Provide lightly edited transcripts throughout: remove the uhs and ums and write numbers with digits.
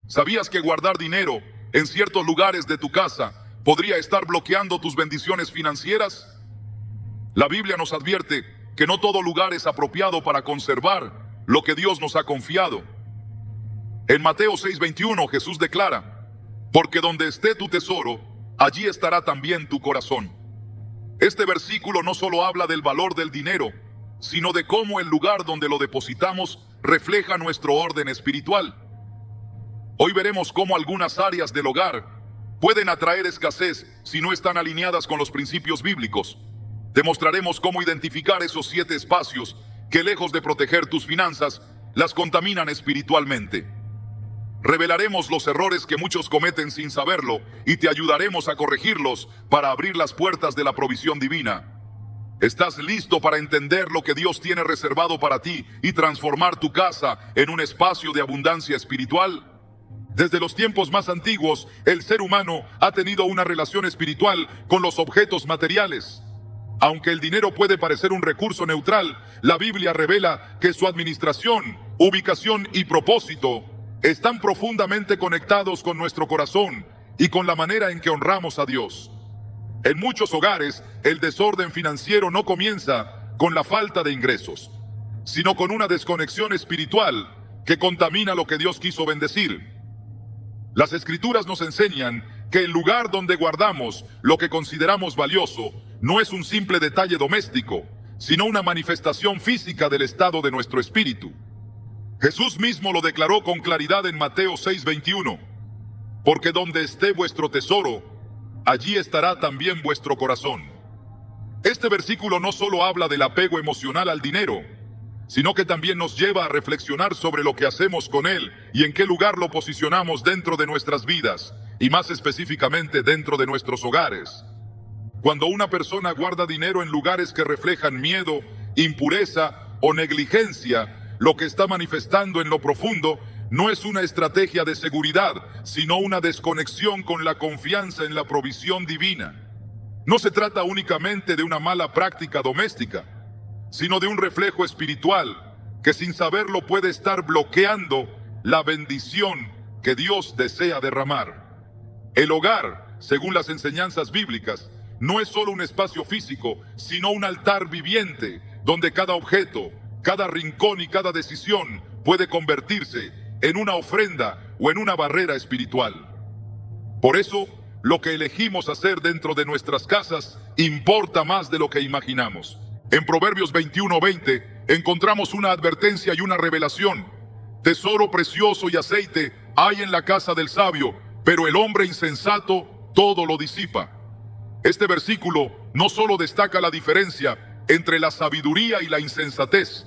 ¿Sabías que guardar dinero en ciertos lugares de tu casa podría estar bloqueando tus bendiciones financieras? La Biblia nos advierte que no todo lugar es apropiado para conservar lo que Dios nos ha confiado. En Mateo 6:21 Jesús declara: porque donde esté tu tesoro, allí estará también tu corazón. Este versículo no solo habla del valor del dinero, sino de cómo el lugar donde lo depositamos refleja nuestro orden espiritual. Hoy veremos cómo algunas áreas del hogar pueden atraer escasez si no están alineadas con los principios bíblicos. Demostraremos cómo identificar esos 7 espacios que, lejos de proteger tus finanzas, las contaminan espiritualmente. Revelaremos los errores que muchos cometen sin saberlo y te ayudaremos a corregirlos para abrir las puertas de la provisión divina. ¿Estás listo para entender lo que Dios tiene reservado para ti y transformar tu casa en un espacio de abundancia espiritual? Desde los tiempos más antiguos, el ser humano ha tenido una relación espiritual con los objetos materiales. Aunque el dinero puede parecer un recurso neutral, la Biblia revela que su administración, ubicación y propósito están profundamente conectados con nuestro corazón y con la manera en que honramos a Dios. En muchos hogares, el desorden financiero no comienza con la falta de ingresos, sino con una desconexión espiritual que contamina lo que Dios quiso bendecir. Las Escrituras nos enseñan que el lugar donde guardamos lo que consideramos valioso no es un simple detalle doméstico, sino una manifestación física del estado de nuestro espíritu. Jesús mismo lo declaró con claridad en Mateo 6:21. Porque donde esté vuestro tesoro, allí estará también vuestro corazón. Este versículo no solo habla del apego emocional al dinero, sino que también nos lleva a reflexionar sobre lo que hacemos con él y en qué lugar lo posicionamos dentro de nuestras vidas, y más específicamente dentro de nuestros hogares. Cuando una persona guarda dinero en lugares que reflejan miedo, impureza o negligencia, lo que está manifestando en lo profundo no es una estrategia de seguridad, sino una desconexión con la confianza en la provisión divina. No se trata únicamente de una mala práctica doméstica, sino de un reflejo espiritual que sin saberlo puede estar bloqueando la bendición que Dios desea derramar. El hogar, según las enseñanzas bíblicas, no es solo un espacio físico, sino un altar viviente, donde cada objeto, cada rincón y cada decisión puede convertirse en una ofrenda o en una barrera espiritual. Por eso, lo que elegimos hacer dentro de nuestras casas importa más de lo que imaginamos. En Proverbios 21:20 encontramos una advertencia y una revelación. Tesoro precioso y aceite hay en la casa del sabio, pero el hombre insensato todo lo disipa. Este versículo no solo destaca la diferencia entre la sabiduría y la insensatez,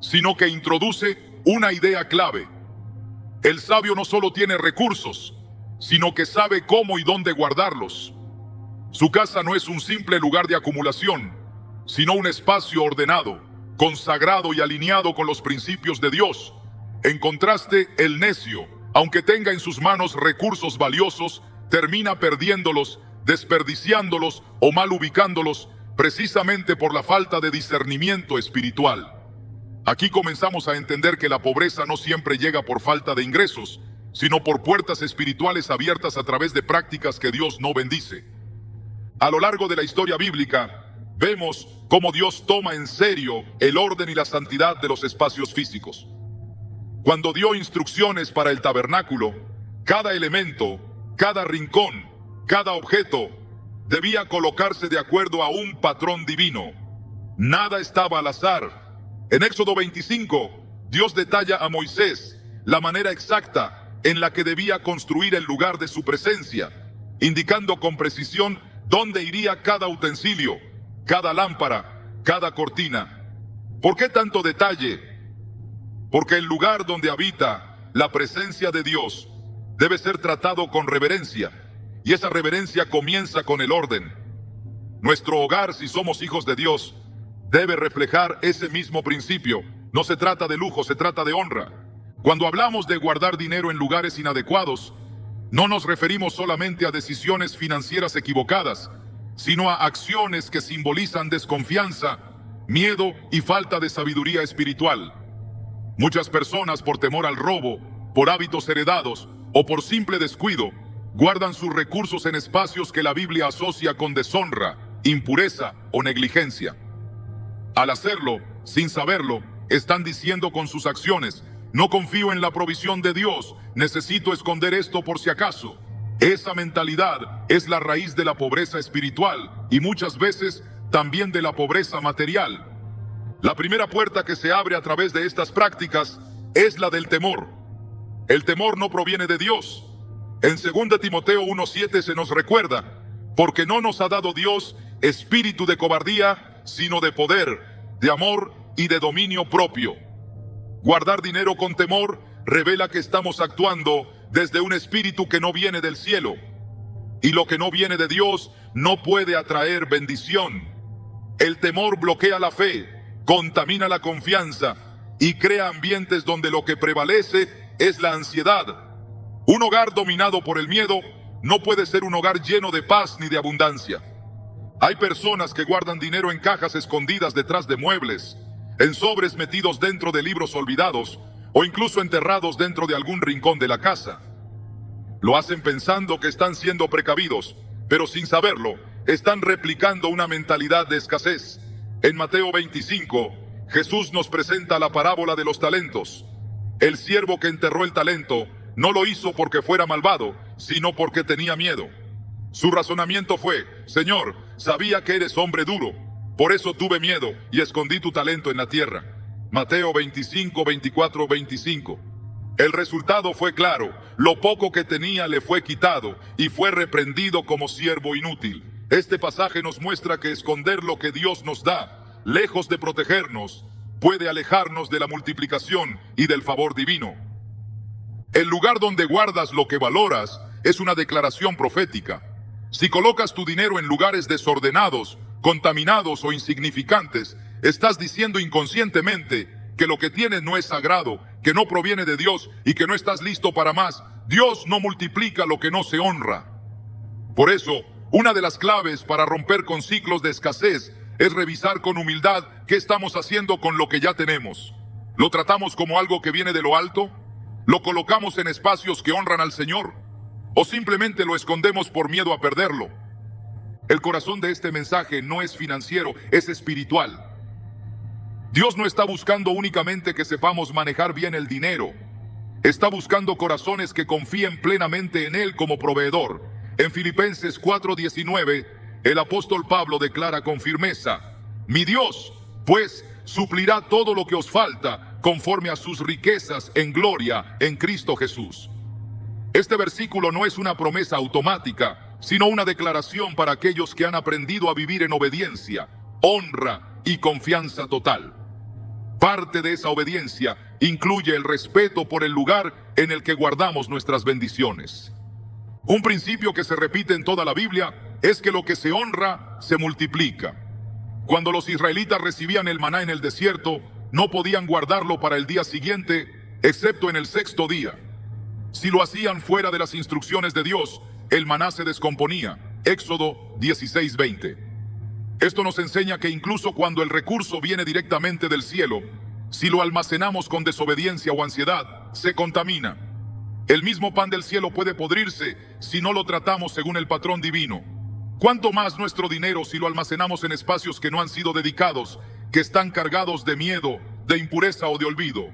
sino que introduce una idea clave. El sabio no solo tiene recursos, sino que sabe cómo y dónde guardarlos. Su casa no es un simple lugar de acumulación, sino un espacio ordenado, consagrado y alineado con los principios de Dios. En contraste, el necio, aunque tenga en sus manos recursos valiosos, termina perdiéndolos, desperdiciándolos o mal ubicándolos, precisamente por la falta de discernimiento espiritual. Aquí comenzamos a entender que la pobreza no siempre llega por falta de ingresos, sino por puertas espirituales abiertas a través de prácticas que Dios no bendice. A lo largo de la historia bíblica, vemos cómo Dios toma en serio el orden y la santidad de los espacios físicos. Cuando dio instrucciones para el tabernáculo, cada elemento, cada rincón, cada objeto debía colocarse de acuerdo a un patrón divino. Nada estaba al azar. En Éxodo 25, Dios detalla a Moisés la manera exacta en la que debía construir el lugar de su presencia, indicando con precisión dónde iría cada utensilio, cada lámpara, cada cortina. ¿Por qué tanto detalle? Porque el lugar donde habita la presencia de Dios debe ser tratado con reverencia, y esa reverencia comienza con el orden. Nuestro hogar, si somos hijos de Dios, debe reflejar ese mismo principio. No se trata de lujo, se trata de honra. Cuando hablamos de guardar dinero en lugares inadecuados, no nos referimos solamente a decisiones financieras equivocadas, sino a acciones que simbolizan desconfianza, miedo y falta de sabiduría espiritual. Muchas personas, por temor al robo, por hábitos heredados o por simple descuido, guardan sus recursos en espacios que la Biblia asocia con deshonra, impureza o negligencia. Al hacerlo, sin saberlo, están diciendo con sus acciones: no confío en la provisión de Dios, necesito esconder esto por si acaso. Esa mentalidad es la raíz de la pobreza espiritual y muchas veces también de la pobreza material. La primera puerta que se abre a través de estas prácticas es la del temor. El temor no proviene de Dios. En 2 Timoteo 1:7 se nos recuerda: porque no nos ha dado Dios espíritu de cobardía, sino de poder, de amor y de dominio propio. Guardar dinero con temor revela que estamos actuando desde un espíritu que no viene del cielo. Y lo que no viene de Dios no puede atraer bendición. El temor bloquea la fe, contamina la confianza y crea ambientes donde lo que prevalece es la ansiedad. Un hogar dominado por el miedo no puede ser un hogar lleno de paz ni de abundancia. Hay personas que guardan dinero en cajas escondidas detrás de muebles, en sobres metidos dentro de libros olvidados o incluso enterrados dentro de algún rincón de la casa. Lo hacen pensando que están siendo precavidos, pero sin saberlo, están replicando una mentalidad de escasez. En Mateo 25, Jesús nos presenta la parábola de los talentos. El siervo que enterró el talento no lo hizo porque fuera malvado, sino porque tenía miedo. Su razonamiento fue: Señor, sabía que eres hombre duro, por eso tuve miedo y escondí tu talento en la tierra. Mateo 25, 24, 25. El resultado fue claro: lo poco que tenía le fue quitado y fue reprendido como siervo inútil. Este pasaje nos muestra que esconder lo que Dios nos da, lejos de protegernos, puede alejarnos de la multiplicación y del favor divino. El lugar donde guardas lo que valoras es una declaración profética. Si colocas tu dinero en lugares desordenados, contaminados o insignificantes, estás diciendo inconscientemente que lo que tienes no es sagrado, que no proviene de Dios y que no estás listo para más. Dios no multiplica lo que no se honra. Por eso, una de las claves para romper con ciclos de escasez es revisar con humildad qué estamos haciendo con lo que ya tenemos. ¿Lo tratamos como algo que viene de lo alto? ¿Lo colocamos en espacios que honran al Señor? ¿O simplemente lo escondemos por miedo a perderlo? El corazón de este mensaje no es financiero, es espiritual. Dios no está buscando únicamente que sepamos manejar bien el dinero. Está buscando corazones que confíen plenamente en Él como proveedor. En Filipenses 4:19, el apóstol Pablo declara con firmeza: mi Dios, pues, suplirá todo lo que os falta conforme a sus riquezas en gloria en Cristo Jesús. Este versículo no es una promesa automática, sino una declaración para aquellos que han aprendido a vivir en obediencia, honra y confianza total. Parte de esa obediencia incluye el respeto por el lugar en el que guardamos nuestras bendiciones. Un principio que se repite en toda la Biblia es que lo que se honra se multiplica. Cuando los israelitas recibían el maná en el desierto, no podían guardarlo para el día siguiente, excepto en el sexto día. Si lo hacían fuera de las instrucciones de Dios, el maná se descomponía. Éxodo 16:20. Esto nos enseña que incluso cuando el recurso viene directamente del cielo, si lo almacenamos con desobediencia o ansiedad, se contamina. El mismo pan del cielo puede podrirse si no lo tratamos según el patrón divino. ¿Cuánto más nuestro dinero si lo almacenamos en espacios que no han sido dedicados, que están cargados de miedo, de impureza o de olvido?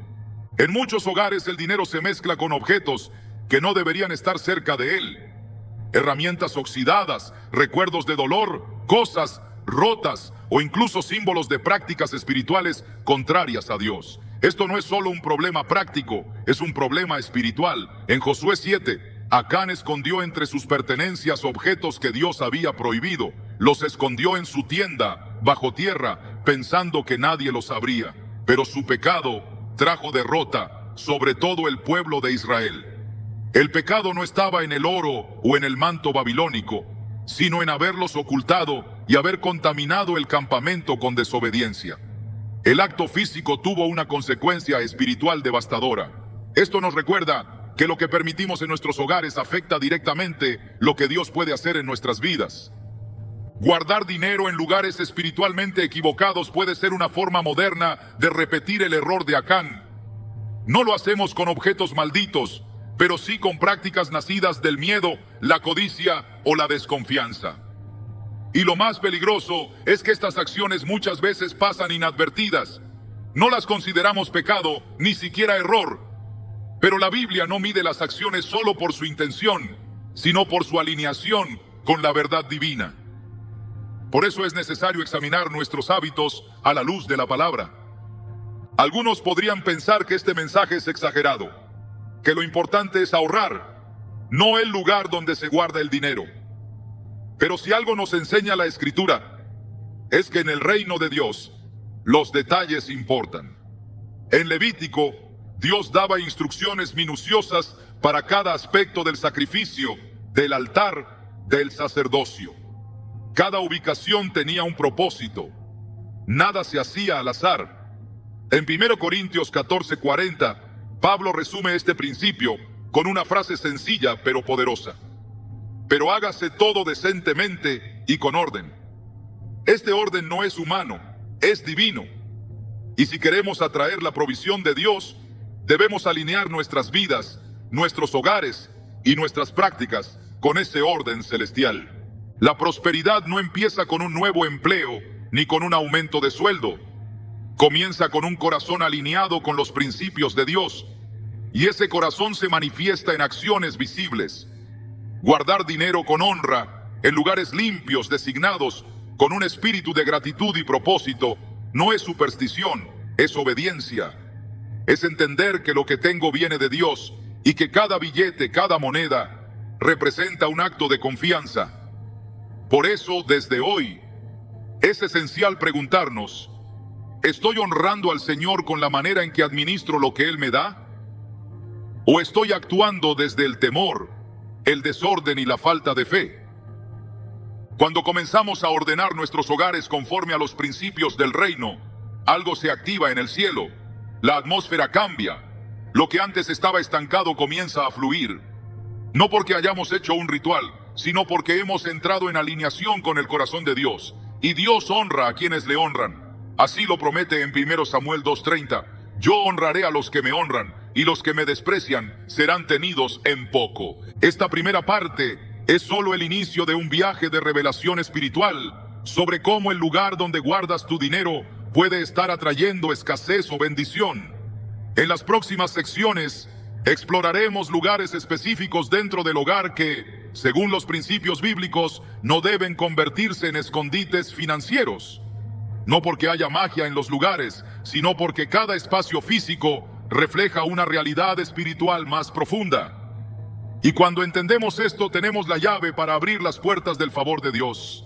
En muchos hogares el dinero se mezcla con objetos que no deberían estar cerca de él. Herramientas oxidadas, recuerdos de dolor, cosas rotas o incluso símbolos de prácticas espirituales contrarias a Dios. Esto no es solo un problema práctico, es un problema espiritual. En Josué 7, Acán escondió entre sus pertenencias objetos que Dios había prohibido. Los escondió en su tienda, bajo tierra, pensando que nadie los sabría. Pero su pecado trajo derrota sobre todo el pueblo de Israel. El pecado no estaba en el oro o en el manto babilónico, sino en haberlos ocultado y haber contaminado el campamento con desobediencia. El acto físico tuvo una consecuencia espiritual devastadora. Esto nos recuerda que lo que permitimos en nuestros hogares afecta directamente lo que Dios puede hacer en nuestras vidas. Guardar dinero en lugares espiritualmente equivocados puede ser una forma moderna de repetir el error de Acán. No lo hacemos con objetos malditos, pero sí con prácticas nacidas del miedo, la codicia o la desconfianza. Y lo más peligroso es que estas acciones muchas veces pasan inadvertidas. No las consideramos pecado, ni siquiera error. Pero la Biblia no mide las acciones solo por su intención, sino por su alineación con la verdad divina. Por eso es necesario examinar nuestros hábitos a la luz de la palabra. Algunos podrían pensar que este mensaje es exagerado, que lo importante es ahorrar, no el lugar donde se guarda el dinero. Pero si algo nos enseña la Escritura, es que en el reino de Dios, los detalles importan. En Levítico, Dios daba instrucciones minuciosas para cada aspecto del sacrificio, del altar, del sacerdocio. Cada ubicación tenía un propósito. Nada se hacía al azar. En 1 Corintios 14:40, Pablo resume este principio con una frase sencilla pero poderosa. Pero hágase todo decentemente y con orden. Este orden no es humano, es divino. Y si queremos atraer la provisión de Dios, debemos alinear nuestras vidas, nuestros hogares y nuestras prácticas con ese orden celestial. La prosperidad no empieza con un nuevo empleo ni con un aumento de sueldo. Comienza con un corazón alineado con los principios de Dios. Y ese corazón se manifiesta en acciones visibles. Guardar dinero con honra, en lugares limpios, designados, con un espíritu de gratitud y propósito, no es superstición, es obediencia. Es entender que lo que tengo viene de Dios y que cada billete, cada moneda, representa un acto de confianza. Por eso, desde hoy, es esencial preguntarnos, ¿estoy honrando al Señor con la manera en que administro lo que Él me da? ¿O estoy actuando desde el temor, el desorden y la falta de fe? Cuando comenzamos a ordenar nuestros hogares conforme a los principios del reino, algo se activa en el cielo. La atmósfera cambia. Lo que antes estaba estancado comienza a fluir. No porque hayamos hecho un ritual, sino porque hemos entrado en alineación con el corazón de Dios. Y Dios honra a quienes le honran. Así lo promete en 1 Samuel 2:30. Yo honraré a los que me honran, y los que me desprecian serán tenidos en poco. Esta primera parte es solo el inicio de un viaje de revelación espiritual sobre cómo el lugar donde guardas tu dinero puede estar atrayendo escasez o bendición. En las próximas secciones exploraremos lugares específicos dentro del hogar que, según los principios bíblicos, no deben convertirse en escondites financieros. No porque haya magia en los lugares, sino porque cada espacio físico refleja una realidad espiritual más profunda. Y cuando entendemos esto, tenemos la llave para abrir las puertas del favor de Dios.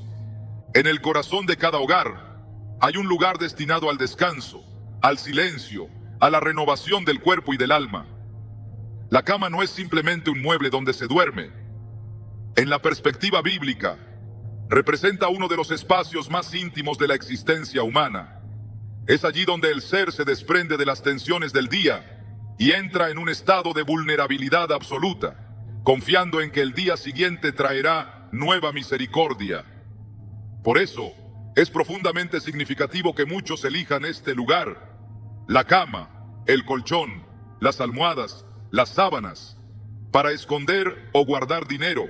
En el corazón de cada hogar hay un lugar destinado al descanso, al silencio, a la renovación del cuerpo y del alma. La cama no es simplemente un mueble donde se duerme. En la perspectiva bíblica, representa uno de los espacios más íntimos de la existencia humana. Es allí donde el ser se desprende de las tensiones del día y entra en un estado de vulnerabilidad absoluta, confiando en que el día siguiente traerá nueva misericordia. Por eso, es profundamente significativo que muchos elijan este lugar: la cama, el colchón, las almohadas, las sábanas, para esconder o guardar dinero,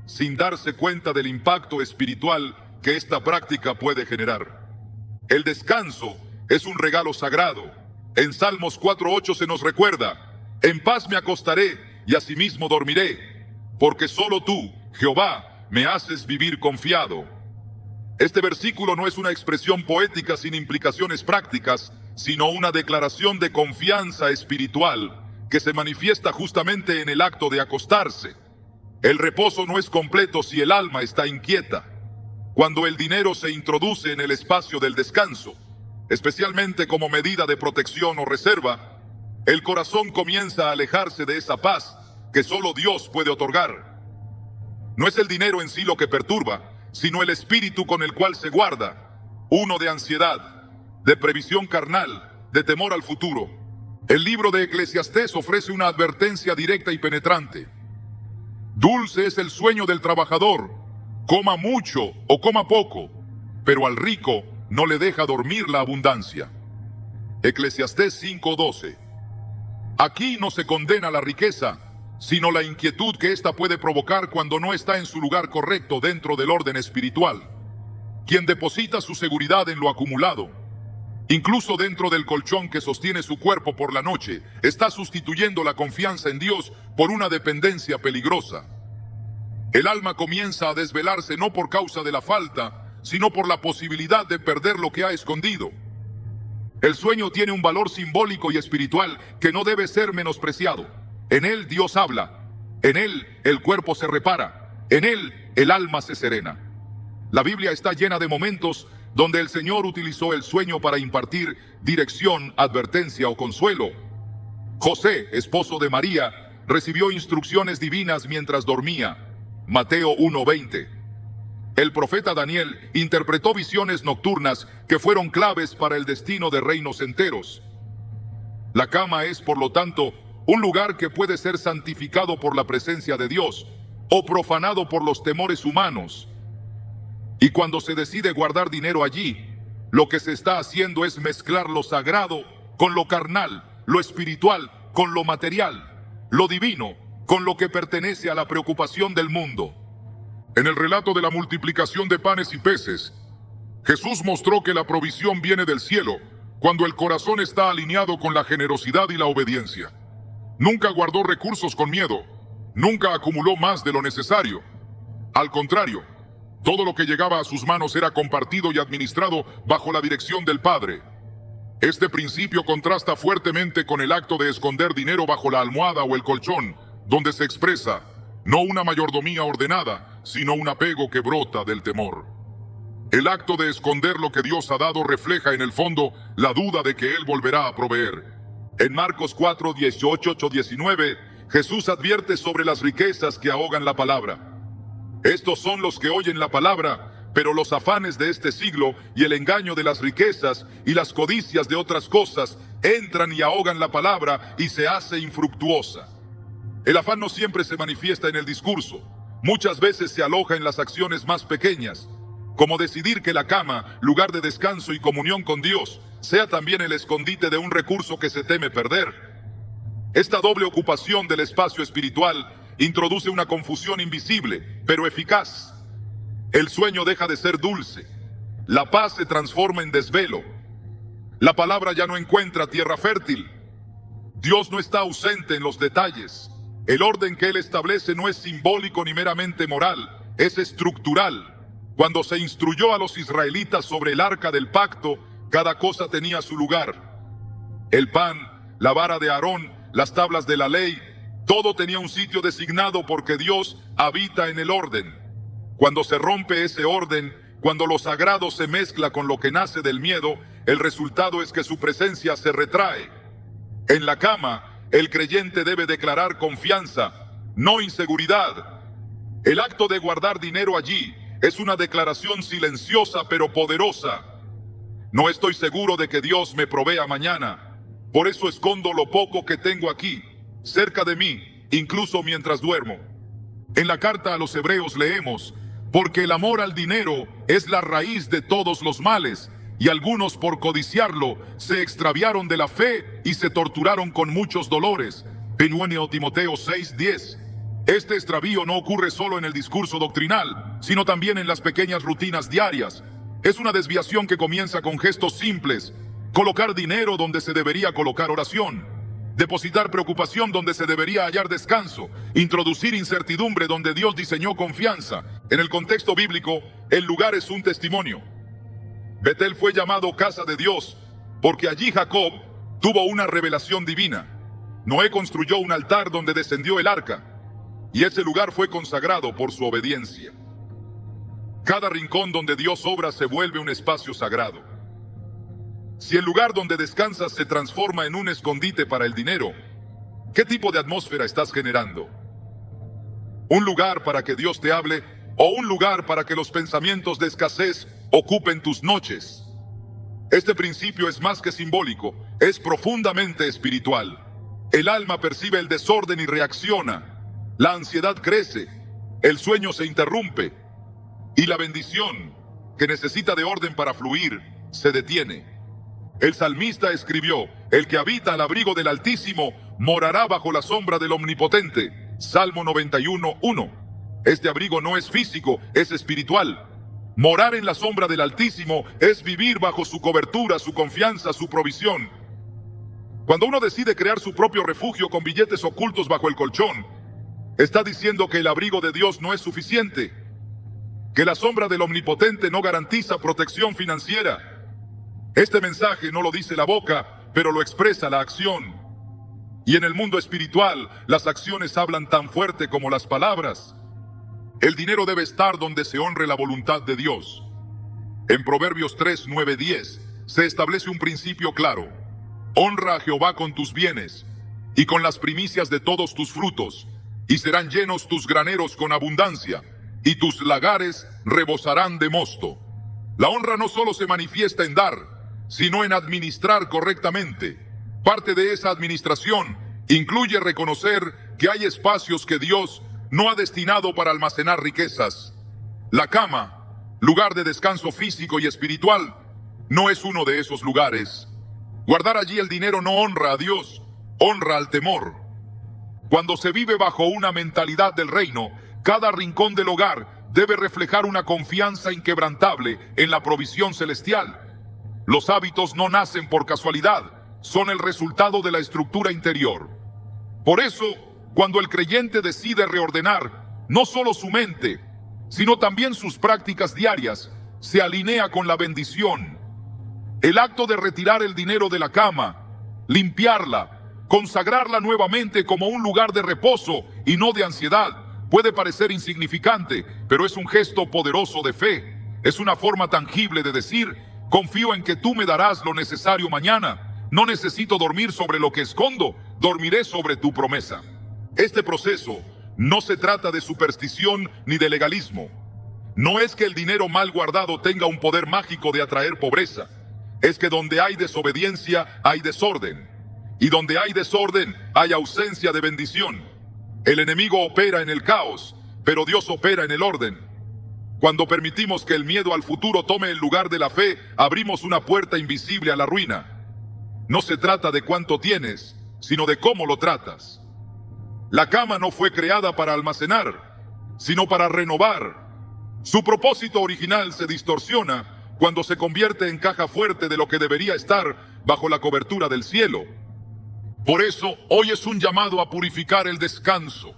sin darse cuenta del impacto espiritual que esta práctica puede generar. El descanso es un regalo sagrado. En Salmos 4:8 se nos recuerda: en paz me acostaré y asimismo dormiré, porque solo tú, Jehová, me haces vivir confiado. Este versículo no es una expresión poética sin implicaciones prácticas, sino una declaración de confianza espiritual que se manifiesta justamente en el acto de acostarse. El reposo no es completo si el alma está inquieta. Cuando el dinero se introduce en el espacio del descanso, especialmente como medida de protección o reserva, el corazón comienza a alejarse de esa paz que solo Dios puede otorgar. No es el dinero en sí lo que perturba, sino el espíritu con el cual se guarda, uno de ansiedad, de previsión carnal, de temor al futuro. El libro de Eclesiastés ofrece una advertencia directa y penetrante. Dulce es el sueño del trabajador, coma mucho o coma poco, pero al rico no le deja dormir la abundancia. Eclesiastés 5:12. Aquí no se condena la riqueza, sino la inquietud que ésta puede provocar cuando no está en su lugar correcto dentro del orden espiritual. Quien deposita su seguridad en lo acumulado, incluso dentro del colchón que sostiene su cuerpo por la noche, está sustituyendo la confianza en Dios por una dependencia peligrosa. El alma comienza a desvelarse no por causa de la falta, sino por la posibilidad de perder lo que ha escondido. El sueño tiene un valor simbólico y espiritual que no debe ser menospreciado. En él Dios habla, en él el cuerpo se repara, en él el alma se serena. La Biblia está llena de momentos donde el Señor utilizó el sueño para impartir dirección, advertencia o consuelo. José, esposo de María, recibió instrucciones divinas mientras dormía. Mateo 1:20. El profeta Daniel interpretó visiones nocturnas que fueron claves para el destino de reinos enteros. La cama es, por lo tanto, un lugar que puede ser santificado por la presencia de Dios o profanado por los temores humanos. Y cuando se decide guardar dinero allí, lo que se está haciendo es mezclar lo sagrado con lo carnal, lo espiritual con lo material, lo divino con lo que pertenece a la preocupación del mundo. En el relato de la multiplicación de panes y peces, Jesús mostró que la provisión viene del cielo cuando el corazón está alineado con la generosidad y la obediencia. Nunca guardó recursos con miedo, nunca acumuló más de lo necesario. Al contrario, todo lo que llegaba a sus manos era compartido y administrado bajo la dirección del Padre. Este principio contrasta fuertemente con el acto de esconder dinero bajo la almohada o el colchón, donde se expresa no una mayordomía ordenada, sino un apego que brota del temor. El acto de esconder lo que Dios ha dado refleja en el fondo la duda de que Él volverá a proveer. En Marcos 4:18-19, Jesús advierte sobre las riquezas que ahogan la palabra. Estos son los que oyen la palabra, pero los afanes de este siglo y el engaño de las riquezas y las codicias de otras cosas entran y ahogan la palabra y se hace infructuosa. El afán no siempre se manifiesta en el discurso. Muchas veces se aloja en las acciones más pequeñas, como decidir que la cama, lugar de descanso y comunión con Dios, sea también el escondite de un recurso que se teme perder. Esta doble ocupación del espacio espiritual introduce una confusión invisible, pero eficaz. El sueño deja de ser dulce. La paz se transforma en desvelo. La palabra ya no encuentra tierra fértil. Dios no está ausente en los detalles. El orden que Él establece no es simbólico ni meramente moral, es estructural. Cuando se instruyó a los israelitas sobre el arca del pacto, cada cosa tenía su lugar. El pan, la vara de Aarón, las tablas de la ley, todo tenía un sitio designado porque Dios habita en el orden. Cuando se rompe ese orden, cuando lo sagrado se mezcla con lo que nace del miedo, el resultado es que su presencia se retrae. En la cama, el creyente debe declarar confianza, no inseguridad. El acto de guardar dinero allí es una declaración silenciosa pero poderosa. No estoy seguro de que Dios me provea mañana, por eso escondo lo poco que tengo aquí, cerca de mí, incluso mientras duermo. En la carta a los Hebreos leemos: porque el amor al dinero es la raíz de todos los males, y algunos por codiciarlo se extraviaron de la fe y se torturaron con muchos dolores. 1 Timoteo 6:10. Este extravío no ocurre solo en el discurso doctrinal, sino también en las pequeñas rutinas diarias. Es una desviación que comienza con gestos simples: colocar dinero donde se debería colocar oración, depositar preocupación donde se debería hallar descanso, introducir incertidumbre donde Dios diseñó confianza. En el contexto bíblico, el lugar es un testimonio. Betel fue llamado casa de Dios porque allí Jacob tuvo una revelación divina. Noé construyó un altar donde descendió el arca, y ese lugar fue consagrado por su obediencia. Cada rincón donde Dios obra se vuelve un espacio sagrado. Si el lugar donde descansas se transforma en un escondite para el dinero, ¿qué tipo de atmósfera estás generando? ¿Un lugar para que Dios te hable o un lugar para que los pensamientos de escasez ocupen tus noches? Este principio es más que simbólico, es profundamente espiritual. El alma percibe el desorden y reacciona. La ansiedad crece, el sueño se interrumpe y la bendición, que necesita de orden para fluir, se detiene. El salmista escribió: el que habita al abrigo del Altísimo morará bajo la sombra del Omnipotente. Salmo 91:1. Este abrigo no es físico, es espiritual. Morar en la sombra del Altísimo es vivir bajo su cobertura, su confianza, su provisión. Cuando uno decide crear su propio refugio con billetes ocultos bajo el colchón, está diciendo que el abrigo de Dios no es suficiente, que la sombra del Omnipotente no garantiza protección financiera. Este mensaje no lo dice la boca, pero lo expresa la acción. Y en el mundo espiritual, las acciones hablan tan fuerte como las palabras. El dinero debe estar donde se honre la voluntad de Dios. En Proverbios 3, 9, 10 se establece un principio claro. Honra a Jehová con tus bienes y con las primicias de todos tus frutos, y serán llenos tus graneros con abundancia, y tus lagares rebosarán de mosto. La honra no solo se manifiesta en dar, sino en administrar correctamente. Parte de esa administración incluye reconocer que hay espacios que Dios no ha destinado para almacenar riquezas. La cama, lugar de descanso físico y espiritual, no es uno de esos lugares. Guardar allí el dinero no honra a Dios, honra al temor. Cuando se vive bajo una mentalidad del reino, cada rincón del hogar debe reflejar una confianza inquebrantable en la provisión celestial. Los hábitos no nacen por casualidad, son el resultado de la estructura interior. Por eso, cuando el creyente decide reordenar no solo su mente, sino también sus prácticas diarias, se alinea con la bendición. El acto de retirar el dinero de la cama, limpiarla, consagrarla nuevamente como un lugar de reposo y no de ansiedad, puede parecer insignificante, pero es un gesto poderoso de fe. Es una forma tangible de decir: confío en que tú me darás lo necesario mañana. No necesito dormir sobre lo que escondo, dormiré sobre tu promesa. Este proceso no se trata de superstición ni de legalismo. No es que el dinero mal guardado tenga un poder mágico de atraer pobreza. Es que donde hay desobediencia, hay desorden. Y donde hay desorden, hay ausencia de bendición. El enemigo opera en el caos, pero Dios opera en el orden. Cuando permitimos que el miedo al futuro tome el lugar de la fe, abrimos una puerta invisible a la ruina. No se trata de cuánto tienes, sino de cómo lo tratas. La cama no fue creada para almacenar, sino para renovar. Su propósito original se distorsiona cuando se convierte en caja fuerte de lo que debería estar bajo la cobertura del cielo. Por eso, hoy es un llamado a purificar el descanso,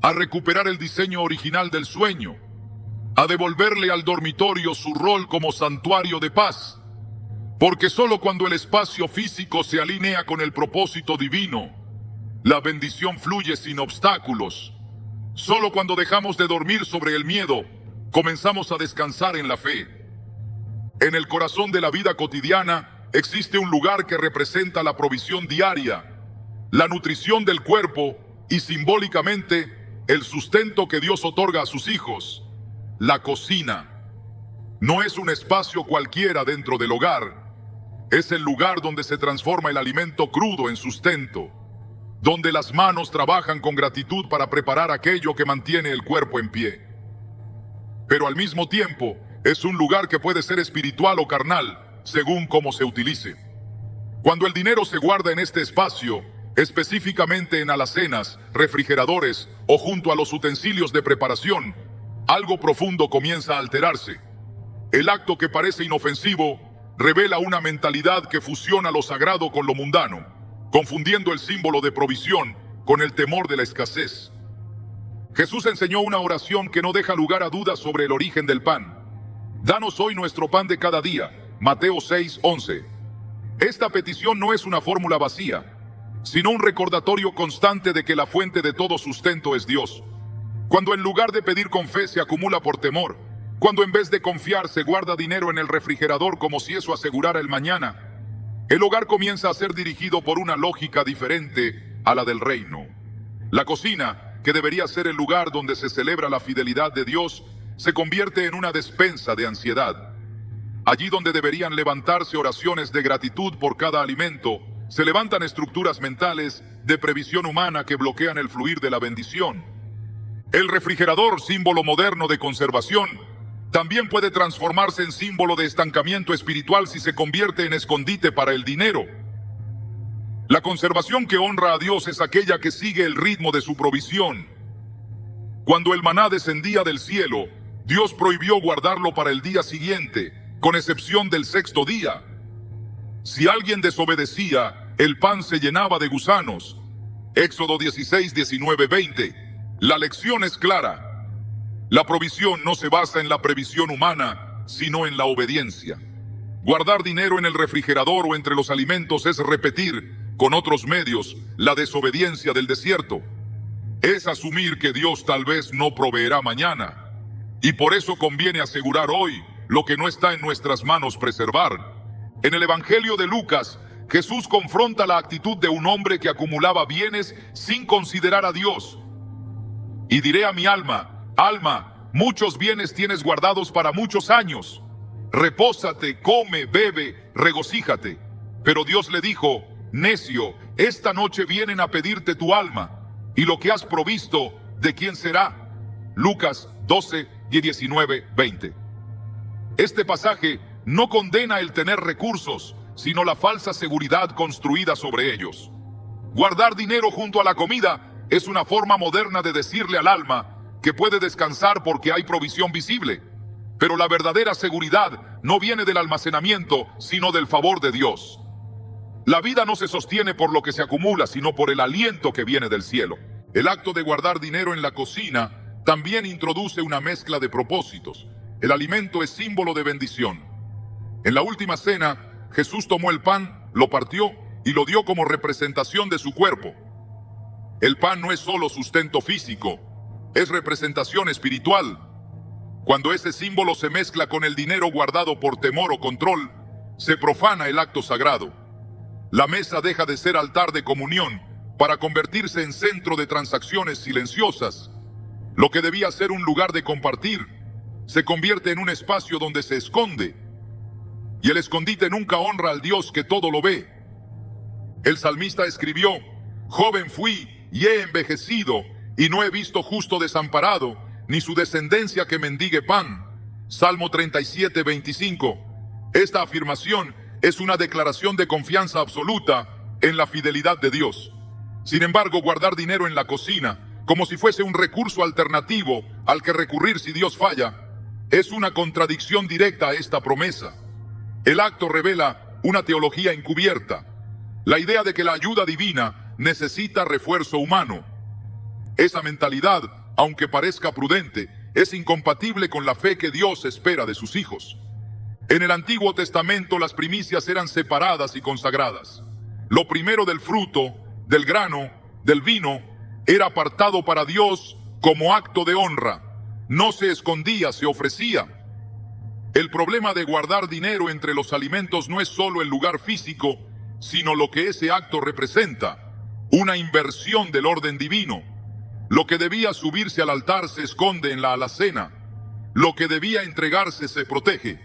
a recuperar el diseño original del sueño, a devolverle al dormitorio su rol como santuario de paz. Porque solo cuando el espacio físico se alinea con el propósito divino, la bendición fluye sin obstáculos. Solo cuando dejamos de dormir sobre el miedo, comenzamos a descansar en la fe. En el corazón de la vida cotidiana existe un lugar que representa la provisión diaria, la nutrición del cuerpo y simbólicamente el sustento que Dios otorga a sus hijos. La cocina no es un espacio cualquiera dentro del hogar. Es el lugar donde se transforma el alimento crudo en sustento, donde las manos trabajan con gratitud para preparar aquello que mantiene el cuerpo en pie. Pero al mismo tiempo, es un lugar que puede ser espiritual o carnal, según cómo se utilice. Cuando el dinero se guarda en este espacio, específicamente en alacenas, refrigeradores o junto a los utensilios de preparación, algo profundo comienza a alterarse. El acto que parece inofensivo revela una mentalidad que fusiona lo sagrado con lo mundano, confundiendo el símbolo de provisión con el temor de la escasez. Jesús enseñó una oración que no deja lugar a dudas sobre el origen del pan. Danos hoy nuestro pan de cada día. Mateo 6:11. Esta petición no es una fórmula vacía, sino un recordatorio constante de que la fuente de todo sustento es Dios. Cuando en lugar de pedir con fe se acumula por temor, cuando en vez de confiar se guarda dinero en el refrigerador como si eso asegurara el mañana, el hogar comienza a ser dirigido por una lógica diferente a la del reino. La cocina, que debería ser el lugar donde se celebra la fidelidad de Dios, se convierte en una despensa de ansiedad. Allí donde deberían levantarse oraciones de gratitud por cada alimento, se levantan estructuras mentales de previsión humana que bloquean el fluir de la bendición. El refrigerador, símbolo moderno de conservación, también puede transformarse en símbolo de estancamiento espiritual si se convierte en escondite para el dinero. La conservación que honra a Dios es aquella que sigue el ritmo de su provisión. Cuando el maná descendía del cielo, Dios prohibió guardarlo para el día siguiente, con excepción del sexto día. Si alguien desobedecía, el pan se llenaba de gusanos. Éxodo 16, 19, 20. La lección es clara. La provisión no se basa en la previsión humana, sino en la obediencia. Guardar dinero en el refrigerador o entre los alimentos es repetir, con otros medios, la desobediencia del desierto. Es asumir que Dios tal vez no proveerá mañana. Y por eso conviene asegurar hoy lo que no está en nuestras manos preservar. En el Evangelio de Lucas, Jesús confronta la actitud de un hombre que acumulaba bienes sin considerar a Dios. Y diré a mi alma, alma, muchos bienes tienes guardados para muchos años. Repósate, come, bebe, regocíjate. Pero Dios le dijo, necio, esta noche vienen a pedirte tu alma, y lo que has provisto, ¿de quién será? Lucas 12, 19, 20. Este pasaje no condena el tener recursos, sino la falsa seguridad construida sobre ellos. Guardar dinero junto a la comida es una forma moderna de decirle al alma que puede descansar porque hay provisión visible. Pero la verdadera seguridad no viene del almacenamiento, sino del favor de Dios. La vida no se sostiene por lo que se acumula, sino por el aliento que viene del cielo. El acto de guardar dinero en la cocina también introduce una mezcla de propósitos. El alimento es símbolo de bendición. En la última cena, Jesús tomó el pan, lo partió y lo dio como representación de su cuerpo. El pan no es solo sustento físico, es representación espiritual. Cuando ese símbolo se mezcla con el dinero guardado por temor o control, se profana el acto sagrado. La mesa deja de ser altar de comunión para convertirse en centro de transacciones silenciosas. Lo que debía ser un lugar de compartir, se convierte en un espacio donde se esconde. Y el escondite nunca honra al Dios que todo lo ve. El salmista escribió, joven fui y he envejecido, y no he visto justo desamparado, ni su descendencia que mendigue pan. Salmo 37, 25. Esta afirmación es una declaración de confianza absoluta en la fidelidad de Dios. Sin embargo, guardar dinero en la cocina, como si fuese un recurso alternativo al que recurrir si Dios falla, es una contradicción directa a esta promesa. El acto revela una teología encubierta, la idea de que la ayuda divina necesita refuerzo humano. Esa mentalidad, aunque parezca prudente, es incompatible con la fe que Dios espera de sus hijos. En el Antiguo Testamento las primicias eran separadas y consagradas. Lo primero del fruto, del grano, del vino, era apartado para Dios como acto de honra. No se escondía, se ofrecía. El problema de guardar dinero entre los alimentos no es solo el lugar físico, sino lo que ese acto representa, una inversión del orden divino. Lo que debía subirse al altar se esconde en la alacena, lo que debía entregarse se protege,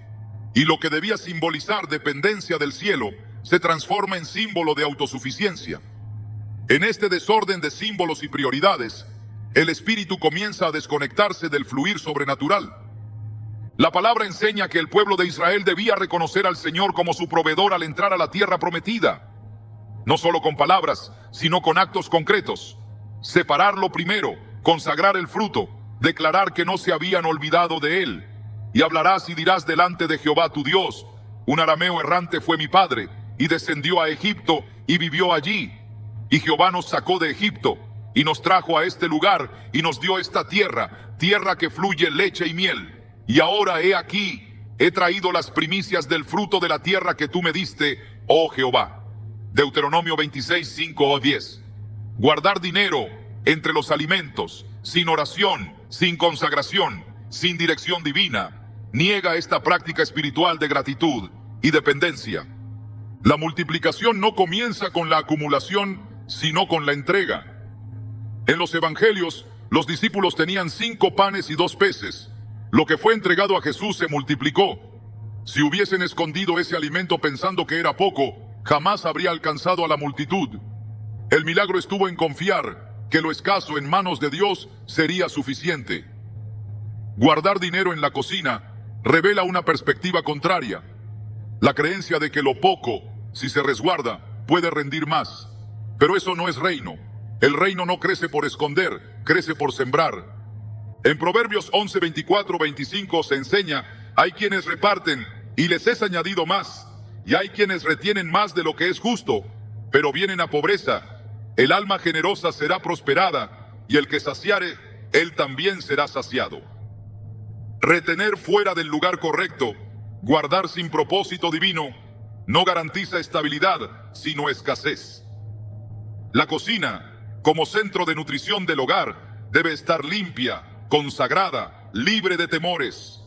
y lo que debía simbolizar dependencia del cielo se transforma en símbolo de autosuficiencia. En este desorden de símbolos y prioridades, el espíritu comienza a desconectarse del fluir sobrenatural. La palabra enseña que el pueblo de Israel debía reconocer al Señor como su proveedor al entrar a la tierra prometida. No solo con palabras, sino con actos concretos. Separarlo primero, consagrar el fruto, declarar que no se habían olvidado de él. Y hablarás y dirás delante de Jehová tu Dios, un arameo errante fue mi padre, y descendió a Egipto y vivió allí. Y Jehová nos sacó de Egipto, y nos trajo a este lugar, y nos dio esta tierra, tierra que fluye leche y miel. Y ahora he aquí, he traído las primicias del fruto de la tierra que tú me diste, oh Jehová. Deuteronomio 26, 5 o 10. Guardar dinero entre los alimentos, sin oración, sin consagración, sin dirección divina, niega esta práctica espiritual de gratitud y dependencia. La multiplicación no comienza con la acumulación, sino con la entrega. En los evangelios, los discípulos tenían 5 panes y 2 peces. Lo que fue entregado a Jesús se multiplicó. Si hubiesen escondido ese alimento pensando que era poco, jamás habría alcanzado a la multitud. El milagro estuvo en confiar que lo escaso en manos de Dios sería suficiente. Guardar dinero en la cocina revela una perspectiva contraria. La creencia de que lo poco, si se resguarda, puede rendir más. Pero eso no es reino. El reino no crece por esconder, crece por sembrar. En Proverbios 11, 24, 25 se enseña, hay quienes reparten y les es añadido más, y hay quienes retienen más de lo que es justo, pero vienen a pobreza. El alma generosa será prosperada, y el que saciare, él también será saciado. Retener fuera del lugar correcto, guardar sin propósito divino, no garantiza estabilidad, sino escasez. La cocina, como centro de nutrición del hogar, debe estar limpia, consagrada, libre de temores.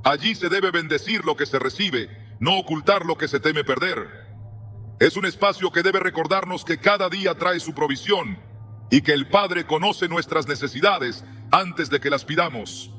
Allí se debe bendecir lo que se recibe, no ocultar lo que se teme perder. Es un espacio que debe recordarnos que cada día trae su provisión y que el Padre conoce nuestras necesidades antes de que las pidamos.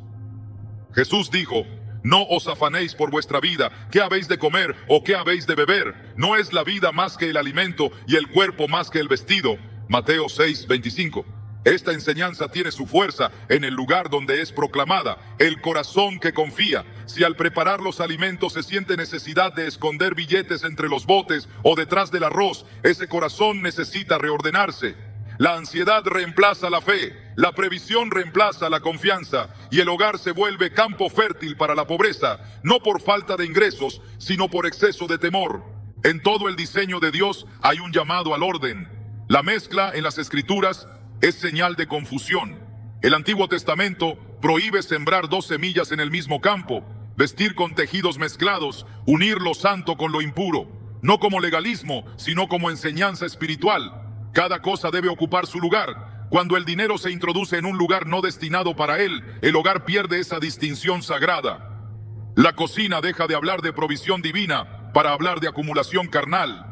Jesús dijo, no os afanéis por vuestra vida, qué habéis de comer o qué habéis de beber. No es la vida más que el alimento y el cuerpo más que el vestido. Mateo 6, 25. Esta enseñanza tiene su fuerza en el lugar donde es proclamada, el corazón que confía. Si al preparar los alimentos se siente necesidad de esconder billetes entre los botes o detrás del arroz, ese corazón necesita reordenarse. La ansiedad reemplaza la fe, la previsión reemplaza la confianza y el hogar se vuelve campo fértil para la pobreza, no por falta de ingresos, sino por exceso de temor. En todo el diseño de Dios hay un llamado al orden. La mezcla en las Escrituras es señal de confusión. El Antiguo Testamento prohíbe sembrar dos semillas en el mismo campo, vestir con tejidos mezclados, unir lo santo con lo impuro, no como legalismo, sino como enseñanza espiritual. Cada cosa debe ocupar su lugar. Cuando el dinero se introduce en un lugar no destinado para él, el hogar pierde esa distinción sagrada. La cocina deja de hablar de provisión divina para hablar de acumulación carnal.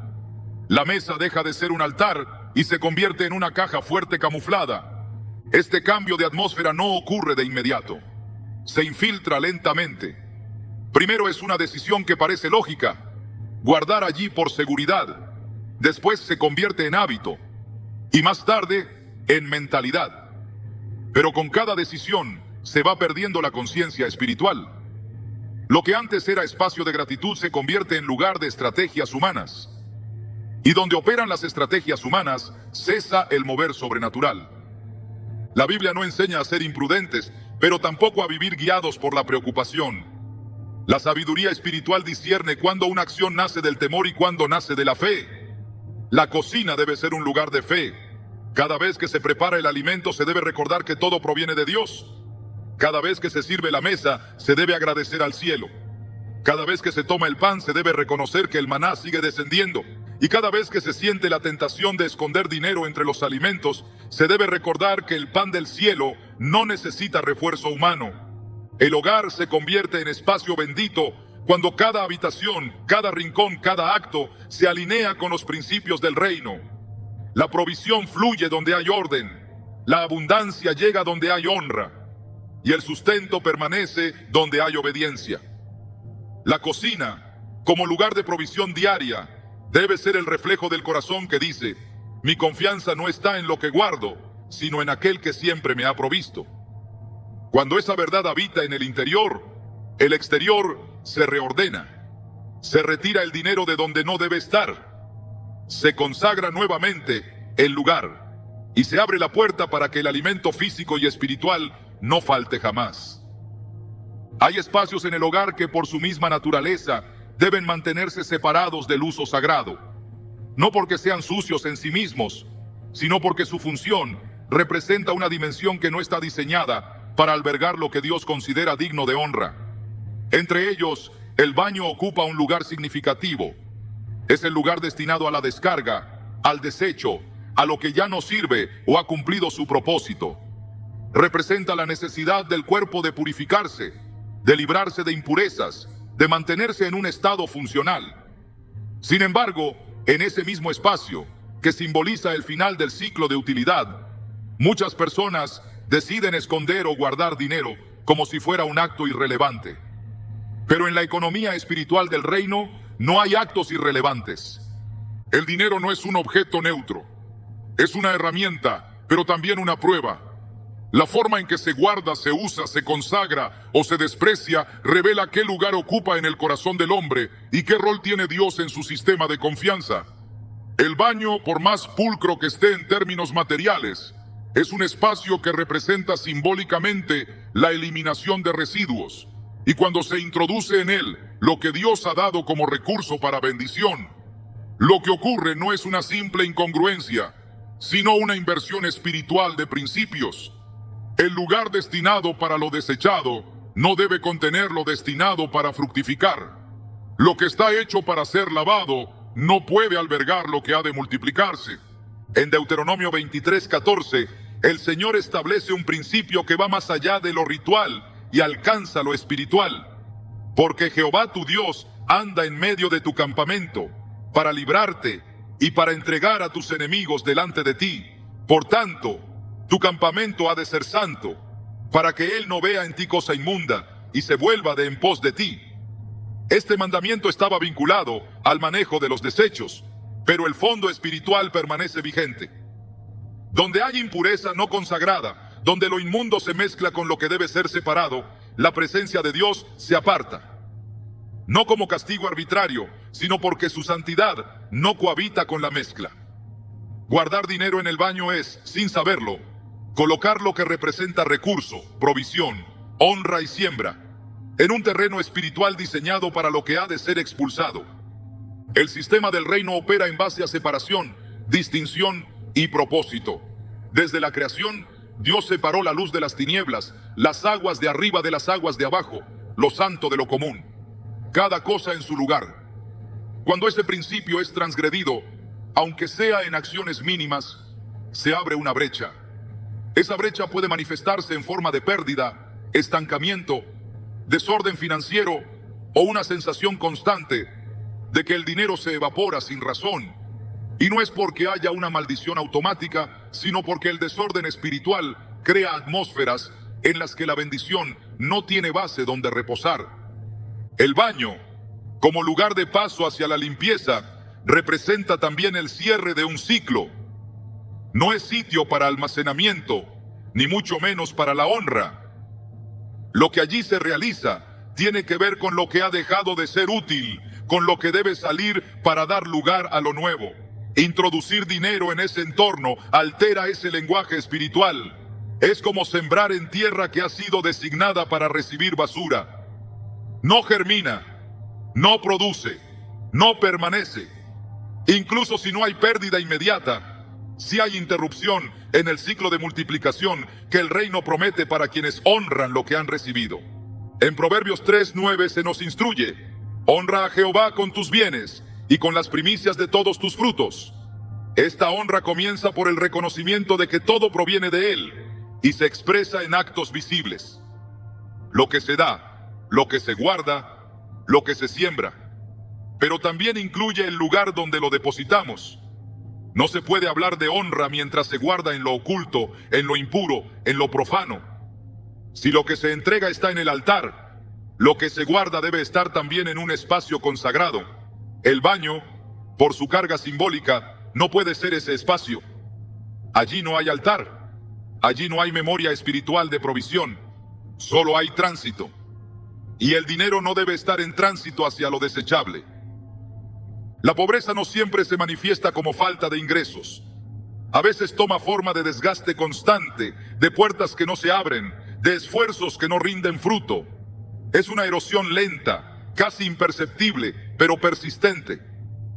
La mesa deja de ser un altar y se convierte en una caja fuerte camuflada. Este cambio de atmósfera no ocurre de inmediato. Se infiltra lentamente. Primero es una decisión que parece lógica, guardar allí por seguridad. Después se convierte en hábito y más tarde en mentalidad. Pero con cada decisión se va perdiendo la conciencia espiritual. Lo que antes era espacio de gratitud se convierte en lugar de estrategias humanas. Y donde operan las estrategias humanas, cesa el mover sobrenatural. La Biblia no enseña a ser imprudentes, pero tampoco a vivir guiados por la preocupación. La sabiduría espiritual discierne cuándo una acción nace del temor y cuándo nace de la fe. La cocina debe ser un lugar de fe. Cada vez que se prepara el alimento se debe recordar que todo proviene de Dios. Cada vez que se sirve la mesa, se debe agradecer al cielo. Cada vez que se toma el pan, se debe reconocer que el maná sigue descendiendo. Y cada vez que se siente la tentación de esconder dinero entre los alimentos, se debe recordar que el pan del cielo no necesita refuerzo humano. El hogar se convierte en espacio bendito cuando cada habitación, cada rincón, cada acto se alinea con los principios del reino. La provisión fluye donde hay orden, la abundancia llega donde hay honra, y el sustento permanece donde hay obediencia. La cocina, como lugar de provisión diaria, debe ser el reflejo del corazón que dice, mi confianza no está en lo que guardo, sino en aquel que siempre me ha provisto. Cuando esa verdad habita en el interior, el exterior se reordena. Se retira el dinero de donde no debe estar. Se consagra nuevamente el lugar y se abre la puerta para que el alimento físico y espiritual no falte jamás. Hay espacios en el hogar que por su misma naturaleza deben mantenerse separados del uso sagrado, no porque sean sucios en sí mismos, sino porque su función representa una dimensión que no está diseñada para albergar lo que Dios considera digno de honra. Entre ellos, el baño ocupa un lugar significativo. Es el lugar destinado a la descarga, al desecho, a lo que ya no sirve o ha cumplido su propósito. Representa la necesidad del cuerpo de purificarse, de librarse de impurezas, de mantenerse en un estado funcional. Sin embargo, en ese mismo espacio, que simboliza el final del ciclo de utilidad, muchas personas deciden esconder o guardar dinero como si fuera un acto irrelevante. Pero en la economía espiritual del reino no hay actos irrelevantes. El dinero no es un objeto neutro. Es una herramienta, pero también una prueba. La forma en que se guarda, se usa, se consagra o se desprecia revela qué lugar ocupa en el corazón del hombre y qué rol tiene Dios en su sistema de confianza. El baño, por más pulcro que esté en términos materiales, Es un espacio que representa simbólicamente la eliminación de residuos. Y cuando se introduce en él lo que Dios ha dado como recurso para bendición, lo que ocurre no es una simple incongruencia, sino una inversión espiritual de principios. El lugar destinado para lo desechado no debe contener lo destinado para fructificar. Lo que está hecho para ser lavado no puede albergar lo que ha de multiplicarse. En Deuteronomio 23:14, el Señor establece un principio que va más allá de lo ritual y alcanza lo espiritual. Porque Jehová tu Dios anda en medio de tu campamento para librarte y para entregar a tus enemigos delante de ti. Por tanto, tu campamento ha de ser santo, para que Él no vea en ti cosa inmunda y se vuelva de en pos de ti. Este mandamiento estaba vinculado al manejo de los desechos, pero el fondo espiritual permanece vigente. Donde hay impureza no consagrada, donde lo inmundo se mezcla con lo que debe ser separado, la presencia de Dios se aparta. No como castigo arbitrario, sino porque su santidad no cohabita con la mezcla. Guardar dinero en el baño es, sin saberlo, colocar lo que representa recurso, provisión, honra y siembra en un terreno espiritual diseñado para lo que ha de ser expulsado. El sistema del reino opera en base a separación, distinción y propósito. Desde la creación, Dios separó la luz de las tinieblas, las aguas de arriba de las aguas de abajo, lo santo de lo común. Cada cosa en su lugar. Cuando ese principio es transgredido, aunque sea en acciones mínimas, se abre una brecha. Esa brecha puede manifestarse en forma de pérdida, estancamiento, desorden financiero o una sensación constante de que el dinero se evapora sin razón. Y no es porque haya una maldición automática, sino porque el desorden espiritual crea atmósferas en las que la bendición no tiene base donde reposar. El baño, como lugar de paso hacia la limpieza, representa también el cierre de un ciclo. No es sitio para almacenamiento, ni mucho menos para la honra. Lo que allí se realiza tiene que ver con lo que ha dejado de ser útil, con lo que debe salir para dar lugar a lo nuevo. Introducir dinero en ese entorno altera ese lenguaje espiritual. Es como sembrar en tierra que ha sido designada para recibir basura. No germina, no produce, no permanece. Incluso si no hay pérdida inmediata, si hay interrupción en el ciclo de multiplicación que el reino promete para quienes honran lo que han recibido. En Proverbios 3:9 se nos instruye: honra a Jehová con tus bienes y con las primicias de todos tus frutos. Esta honra comienza por el reconocimiento de que todo proviene de Él y se expresa en actos visibles. Lo que se da, lo que se guarda, lo que se siembra, pero también incluye el lugar donde lo depositamos. No se puede hablar de honra mientras se guarda en lo oculto, en lo impuro, en lo profano. Si lo que se entrega está en el altar, lo que se guarda debe estar también en un espacio consagrado. El baño, por su carga simbólica, no puede ser ese espacio. Allí no hay altar, allí no hay memoria espiritual de provisión, solo hay tránsito. Y el dinero no debe estar en tránsito hacia lo desechable. La pobreza no siempre se manifiesta como falta de ingresos. A veces toma forma de desgaste constante, de puertas que no se abren, de esfuerzos que no rinden fruto. Es una erosión lenta, casi imperceptible, pero persistente.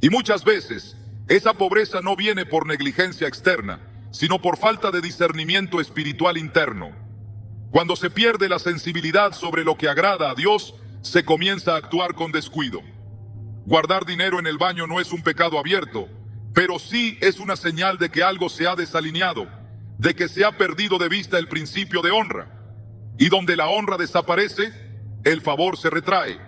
Y muchas veces, esa pobreza no viene por negligencia externa, sino por falta de discernimiento espiritual interno. Cuando se pierde la sensibilidad sobre lo que agrada a Dios, se comienza a actuar con descuido. Guardar dinero en el baño no es un pecado abierto, pero sí es una señal de que algo se ha desalineado, de que se ha perdido de vista el principio de honra. Y donde la honra desaparece, el favor se retrae.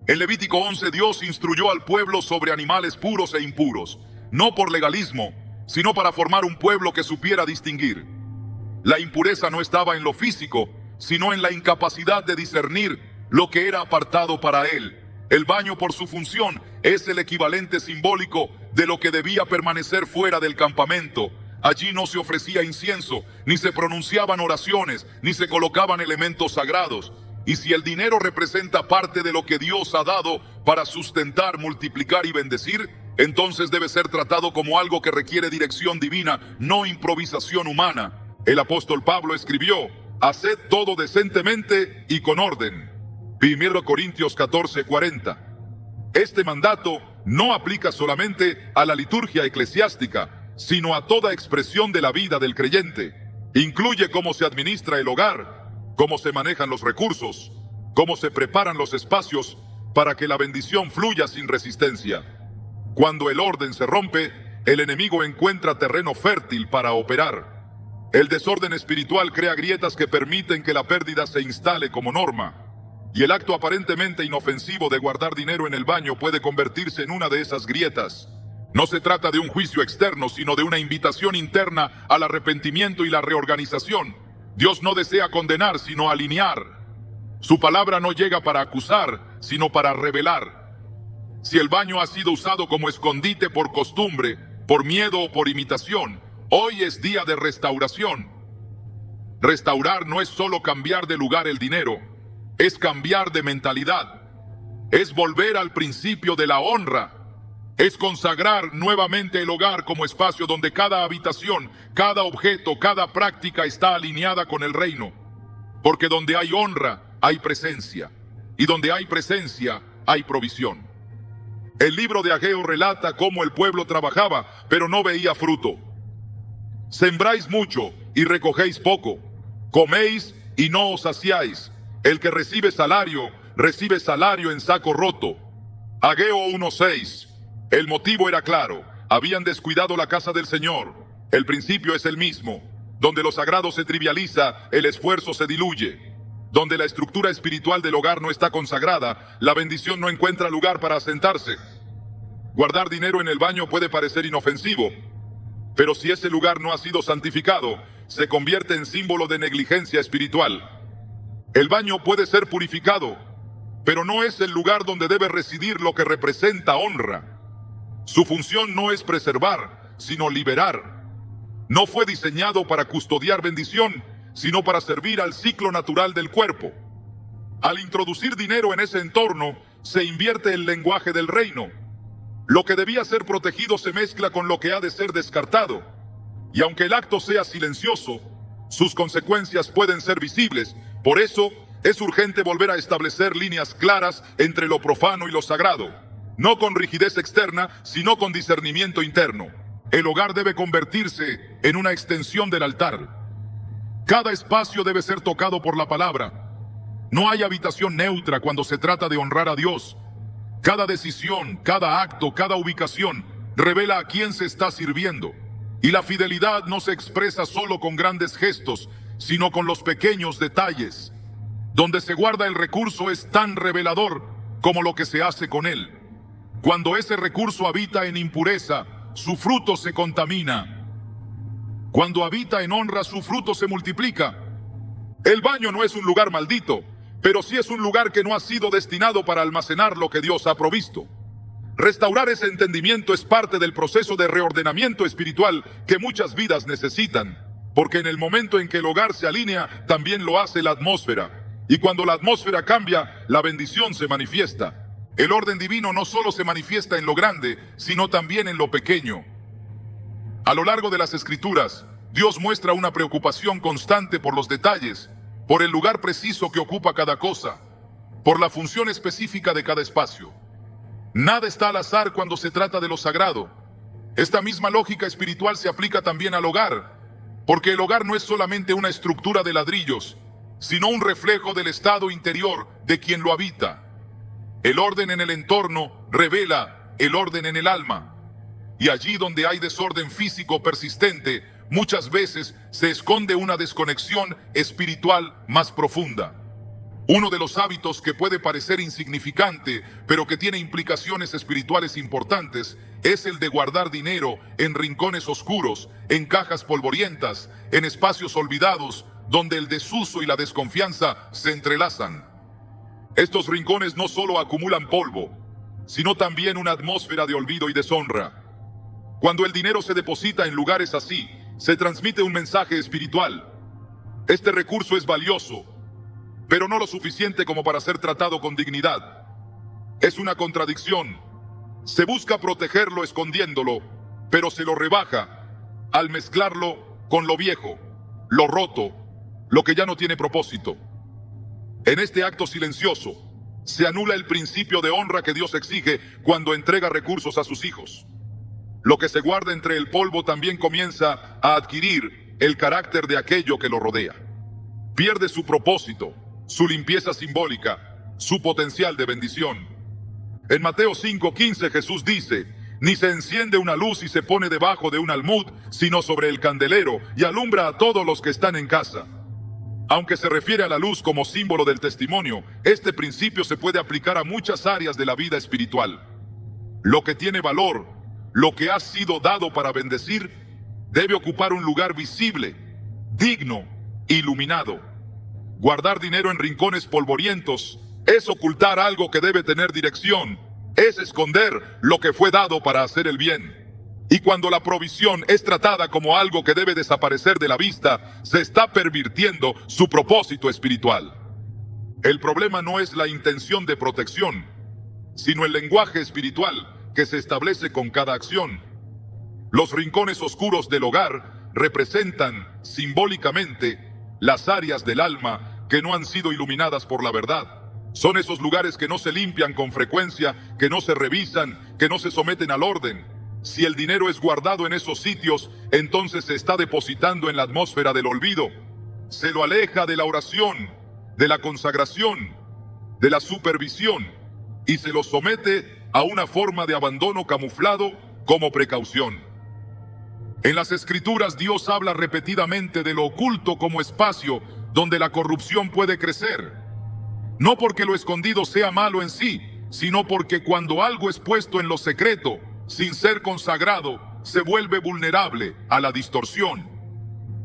En Levítico 11 Dios instruyó al pueblo sobre animales puros e impuros, no por legalismo, sino para formar un pueblo que supiera distinguir. La impureza no estaba en lo físico, sino en la incapacidad de discernir lo que era apartado para él. El baño, por su función, es el equivalente simbólico de lo que debía permanecer fuera del campamento. Allí no se ofrecía incienso, ni se pronunciaban oraciones, ni se colocaban elementos sagrados. Y si el dinero representa parte de lo que Dios ha dado para sustentar, multiplicar y bendecir, entonces debe ser tratado como algo que requiere dirección divina, no improvisación humana. El apóstol Pablo escribió: haced todo decentemente y con orden. 1 Corintios 14:40. Este mandato no aplica solamente a la liturgia eclesiástica, sino a toda expresión de la vida del creyente. Incluye cómo se administra el hogar, cómo se manejan los recursos, cómo se preparan los espacios para que la bendición fluya sin resistencia. Cuando el orden se rompe, el enemigo encuentra terreno fértil para operar. El desorden espiritual crea grietas que permiten que la pérdida se instale como norma. Y el acto aparentemente inofensivo de guardar dinero en el baño puede convertirse en una de esas grietas. No se trata de un juicio externo, sino de una invitación interna al arrepentimiento y la reorganización. Dios no desea condenar, sino alinear. Su palabra no llega para acusar, sino para revelar. Si el baño ha sido usado como escondite por costumbre, por miedo o por imitación, hoy es día de restauración. Restaurar no es solo cambiar de lugar el dinero, es cambiar de mentalidad. Es volver al principio de la honra. Es consagrar nuevamente el hogar como espacio donde cada habitación, cada objeto, cada práctica está alineada con el reino. Porque donde hay honra, hay presencia. Y donde hay presencia, hay provisión. El libro de Ageo relata cómo el pueblo trabajaba, pero no veía fruto. Sembráis mucho y recogéis poco. Coméis y no os saciáis. El que recibe salario en saco roto. Ageo 1:6. El motivo era claro. Habían descuidado la casa del Señor. El principio es el mismo. Donde lo sagrado se trivializa, el esfuerzo se diluye. Donde la estructura espiritual del hogar no está consagrada, la bendición no encuentra lugar para asentarse. Guardar dinero en el baño puede parecer inofensivo, pero si ese lugar no ha sido santificado, se convierte en símbolo de negligencia espiritual. El baño puede ser purificado, pero no es el lugar donde debe residir lo que representa honra. Su función no es preservar, sino liberar. No fue diseñado para custodiar bendición, sino para servir al ciclo natural del cuerpo. Al introducir dinero en ese entorno, se invierte el lenguaje del reino. Lo que debía ser protegido se mezcla con lo que ha de ser descartado. Y aunque el acto sea silencioso, sus consecuencias pueden ser visibles. Por eso, es urgente volver a establecer líneas claras entre lo profano y lo sagrado. No con rigidez externa, sino con discernimiento interno. El hogar debe convertirse en una extensión del altar. Cada espacio debe ser tocado por la palabra. No hay habitación neutra cuando se trata de honrar a Dios. Cada decisión, cada acto, cada ubicación revela a quién se está sirviendo. Y la fidelidad no se expresa solo con grandes gestos, sino con los pequeños detalles. Donde se guarda el recurso es tan revelador como lo que se hace con él. Cuando ese recurso habita en impureza, su fruto se contamina. Cuando habita en honra, su fruto se multiplica. El baño no es un lugar maldito, pero sí es un lugar que no ha sido destinado para almacenar lo que Dios ha provisto. Restaurar ese entendimiento es parte del proceso de reordenamiento espiritual que muchas vidas necesitan, porque en el momento en que el hogar se alinea, también lo hace la atmósfera. Y cuando la atmósfera cambia, la bendición se manifiesta. El orden divino no solo se manifiesta en lo grande, sino también en lo pequeño. A lo largo de las Escrituras, Dios muestra una preocupación constante por los detalles, por el lugar preciso que ocupa cada cosa, por la función específica de cada espacio. Nada está al azar cuando se trata de lo sagrado. Esta misma lógica espiritual se aplica también al hogar, porque el hogar no es solamente una estructura de ladrillos, sino un reflejo del estado interior de quien lo habita. El orden en el entorno revela el orden en el alma. Y allí donde hay desorden físico persistente, muchas veces se esconde una desconexión espiritual más profunda. Uno de los hábitos que puede parecer insignificante, pero que tiene implicaciones espirituales importantes, es el de guardar dinero en rincones oscuros, en cajas polvorientas, en espacios olvidados, donde el desuso y la desconfianza se entrelazan. Estos rincones no solo acumulan polvo, sino también una atmósfera de olvido y deshonra. Cuando el dinero se deposita en lugares así, se transmite un mensaje espiritual. Este recurso es valioso, pero no lo suficiente como para ser tratado con dignidad. Es una contradicción. Se busca protegerlo escondiéndolo, pero se lo rebaja al mezclarlo con lo viejo. lo roto, lo que ya no tiene propósito. En este acto silencioso, se anula el principio de honra que Dios exige cuando entrega recursos a sus hijos. Lo que se guarda entre el polvo también comienza a adquirir el carácter de aquello que lo rodea. Pierde su propósito, su limpieza simbólica, su potencial de bendición. En Mateo 5:15 Jesús dice: ni se enciende una luz y se pone debajo de un almud, sino sobre el candelero, y alumbra a todos los que están en casa. Aunque se refiere a la luz como símbolo del testimonio, este principio se puede aplicar a muchas áreas de la vida espiritual. Lo que tiene valor, lo que ha sido dado para bendecir, debe ocupar un lugar visible, digno, iluminado. Guardar dinero en rincones polvorientos es ocultar algo que debe tener dirección, es esconder lo que fue dado para hacer el bien. Y cuando la provisión es tratada como algo que debe desaparecer de la vista, se está pervirtiendo su propósito espiritual. El problema no es la intención de protección, sino el lenguaje espiritual que se establece con cada acción. Los rincones oscuros del hogar representan simbólicamente las áreas del alma que no han sido iluminadas por la verdad. Son esos lugares que no se limpian con frecuencia, que no se revisan, que no se someten al orden. Si el dinero es guardado en esos sitios, entonces se está depositando en la atmósfera del olvido. Se lo aleja de la oración, de la consagración, de la supervisión, y se lo somete a una forma de abandono camuflado como precaución. En las Escrituras Dios habla repetidamente de lo oculto como espacio donde la corrupción puede crecer. No porque lo escondido sea malo en sí, sino porque cuando algo es puesto en lo secreto, sin ser consagrado, se vuelve vulnerable a la distorsión.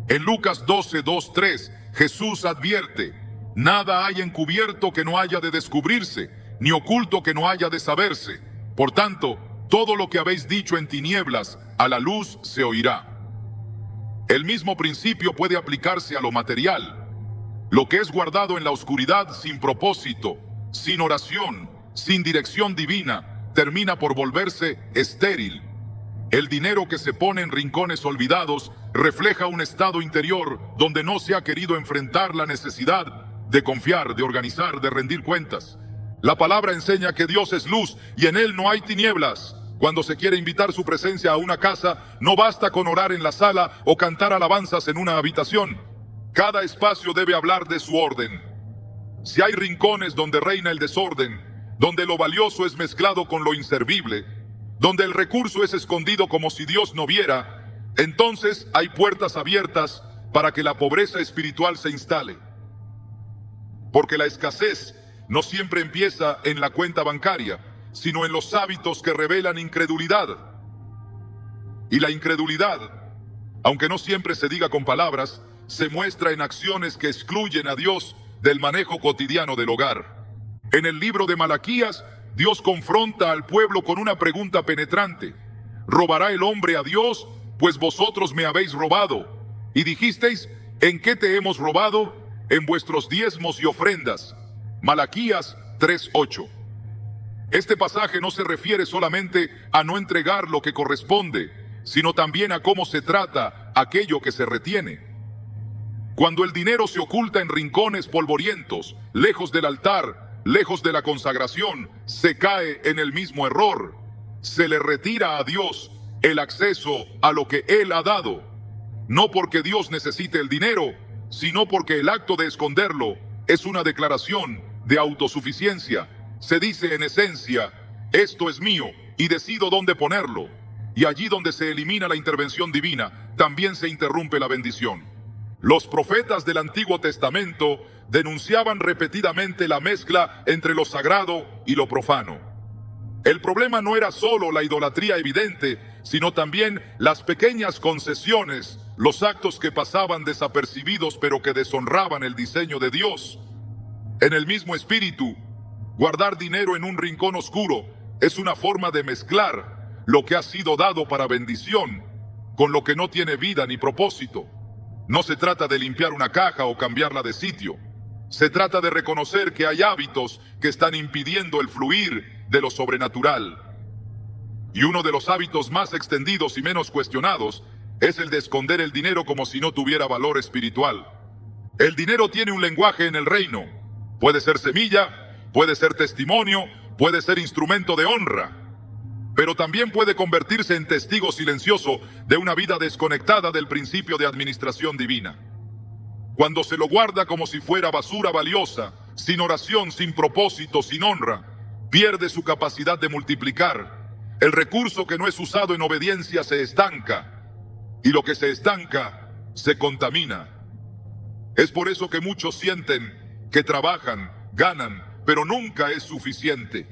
En Lucas 12:2-3, Jesús advierte: nada hay encubierto que no haya de descubrirse, ni oculto que no haya de saberse. Por tanto, todo lo que habéis dicho en tinieblas, a la luz se oirá. El mismo principio puede aplicarse a lo material. Lo que es guardado en la oscuridad sin propósito, sin oración, sin dirección divina, termina por volverse estéril. El dinero que se pone en rincones olvidados refleja un estado interior donde no se ha querido enfrentar la necesidad de confiar, de organizar, de rendir cuentas. La palabra enseña que Dios es luz y en Él no hay tinieblas. Cuando se quiere invitar su presencia a una casa, no basta con orar en la sala o cantar alabanzas en una habitación. Cada espacio debe hablar de su orden. Si hay rincones donde reina el desorden, donde lo valioso es mezclado con lo inservible, donde el recurso es escondido como si Dios no viera, entonces hay puertas abiertas para que la pobreza espiritual se instale. Porque la escasez no siempre empieza en la cuenta bancaria, sino en los hábitos que revelan incredulidad. Y la incredulidad, aunque no siempre se diga con palabras, se muestra en acciones que excluyen a Dios del manejo cotidiano del hogar. En el libro de Malaquías, Dios confronta al pueblo con una pregunta penetrante: ¿robará el hombre a Dios? Pues vosotros me habéis robado. Y dijisteis: ¿en qué te hemos robado? En vuestros diezmos y ofrendas. Malaquías 3:8. Este pasaje no se refiere solamente a no entregar lo que corresponde, sino también a cómo se trata aquello que se retiene. Cuando el dinero se oculta en rincones polvorientos, lejos del altar, lejos de la consagración, se cae en el mismo error. Se le retira a Dios el acceso a lo que Él ha dado. No porque Dios necesite el dinero, sino porque el acto de esconderlo es una declaración de autosuficiencia. Se dice en esencia: esto es mío y decido dónde ponerlo. Y allí donde se elimina la intervención divina, también se interrumpe la bendición. Los profetas del Antiguo Testamento denunciaban repetidamente la mezcla entre lo sagrado y lo profano. El problema no era solo la idolatría evidente, sino también las pequeñas concesiones, los actos que pasaban desapercibidos pero que deshonraban el diseño de Dios. En el mismo espíritu, guardar dinero en un rincón oscuro es una forma de mezclar lo que ha sido dado para bendición con lo que no tiene vida ni propósito. No se trata de limpiar una caja o cambiarla de sitio. Se trata de reconocer que hay hábitos que están impidiendo el fluir de lo sobrenatural. Y uno de los hábitos más extendidos y menos cuestionados es el de esconder el dinero como si no tuviera valor espiritual. El dinero tiene un lenguaje en el reino. Puede ser semilla, puede ser testimonio, puede ser instrumento de honra, pero también puede convertirse en testigo silencioso de una vida desconectada del principio de administración divina. Cuando se lo guarda como si fuera basura valiosa, sin oración, sin propósito, sin honra, pierde su capacidad de multiplicar. El recurso que no es usado en obediencia se estanca, y lo que se estanca se contamina. Es por eso que muchos sienten que trabajan, ganan, pero nunca es suficiente.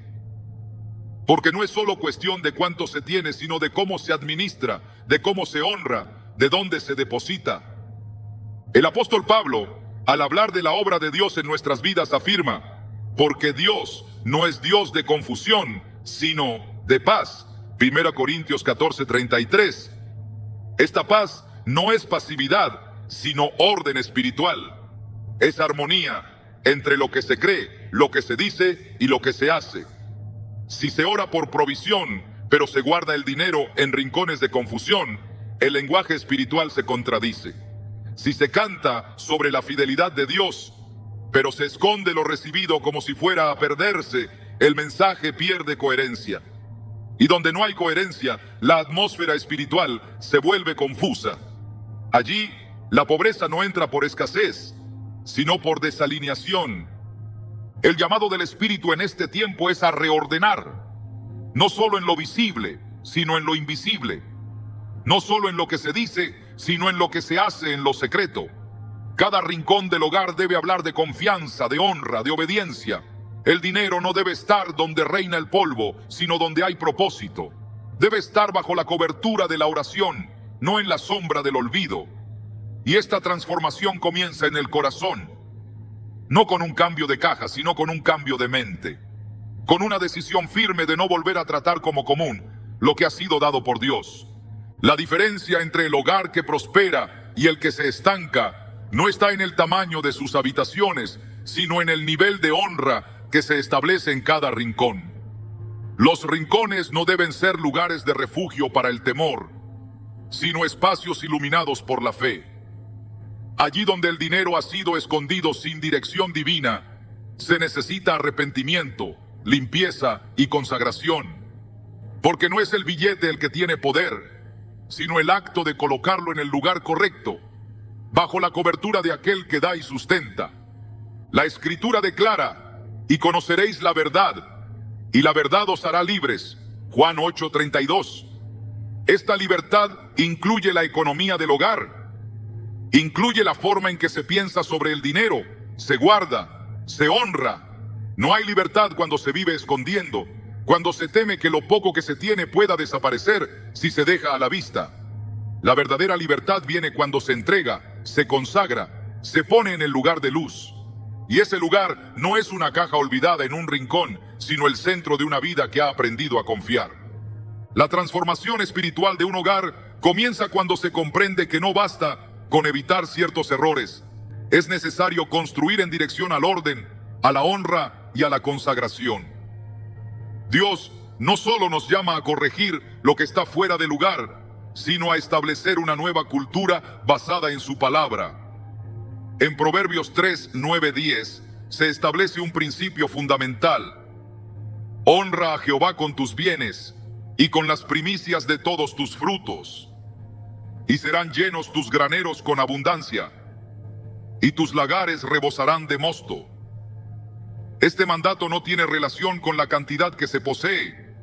Porque no es solo cuestión de cuánto se tiene, sino de cómo se administra, de cómo se honra, de dónde se deposita. El apóstol Pablo, al hablar de la obra de Dios en nuestras vidas, afirma: porque Dios no es Dios de confusión, sino de paz. 1 Corintios 14:33. Esta paz no es pasividad, sino orden espiritual. Es armonía entre lo que se cree, lo que se dice y lo que se hace. Si se ora por provisión, pero se guarda el dinero en rincones de confusión, el lenguaje espiritual se contradice. Si se canta sobre la fidelidad de Dios, pero se esconde lo recibido como si fuera a perderse, el mensaje pierde coherencia. Y donde no hay coherencia, la atmósfera espiritual se vuelve confusa. Allí, la pobreza no entra por escasez, sino por desalineación. El llamado del Espíritu en este tiempo es a reordenar, no solo en lo visible, sino en lo invisible. No solo en lo que se dice, sino en lo que se hace en lo secreto. Cada rincón del hogar debe hablar de confianza, de honra, de obediencia. El dinero no debe estar donde reina el polvo, sino donde hay propósito. Debe estar bajo la cobertura de la oración, no en la sombra del olvido. Y esta transformación comienza en el corazón, no con un cambio de caja, sino con un cambio de mente, con una decisión firme de no volver a tratar como común lo que ha sido dado por Dios. La diferencia entre el hogar que prospera y el que se estanca no está en el tamaño de sus habitaciones, sino en el nivel de honra que se establece en cada rincón. Los rincones no deben ser lugares de refugio para el temor, sino espacios iluminados por la fe. Allí donde el dinero ha sido escondido sin dirección divina, se necesita arrepentimiento, limpieza y consagración. Porque no es el billete el que tiene poder, sino el acto de colocarlo en el lugar correcto, bajo la cobertura de aquel que da y sustenta. La Escritura declara: y conoceréis la verdad, y la verdad os hará libres. Juan 8:32. Esta libertad incluye la economía del hogar, incluye la forma en que se piensa sobre el dinero, se guarda, se honra. No hay libertad cuando se vive escondiendo, cuando se teme que lo poco que se tiene pueda desaparecer si se deja a la vista. La verdadera libertad viene cuando se entrega, se consagra, se pone en el lugar de luz. Y ese lugar no es una caja olvidada en un rincón, sino el centro de una vida que ha aprendido a confiar. La transformación espiritual de un hogar comienza cuando se comprende que no basta con evitar ciertos errores. Es necesario construir en dirección al orden, a la honra y a la consagración. Dios no solo nos llama a corregir lo que está fuera de lugar, sino a establecer una nueva cultura basada en su palabra. En Proverbios 3, 9, 10 se establece un principio fundamental: honra a Jehová con tus bienes y con las primicias de todos tus frutos, y serán llenos tus graneros con abundancia, y tus lagares rebosarán de mosto. Este mandato no tiene relación con la cantidad que se posee,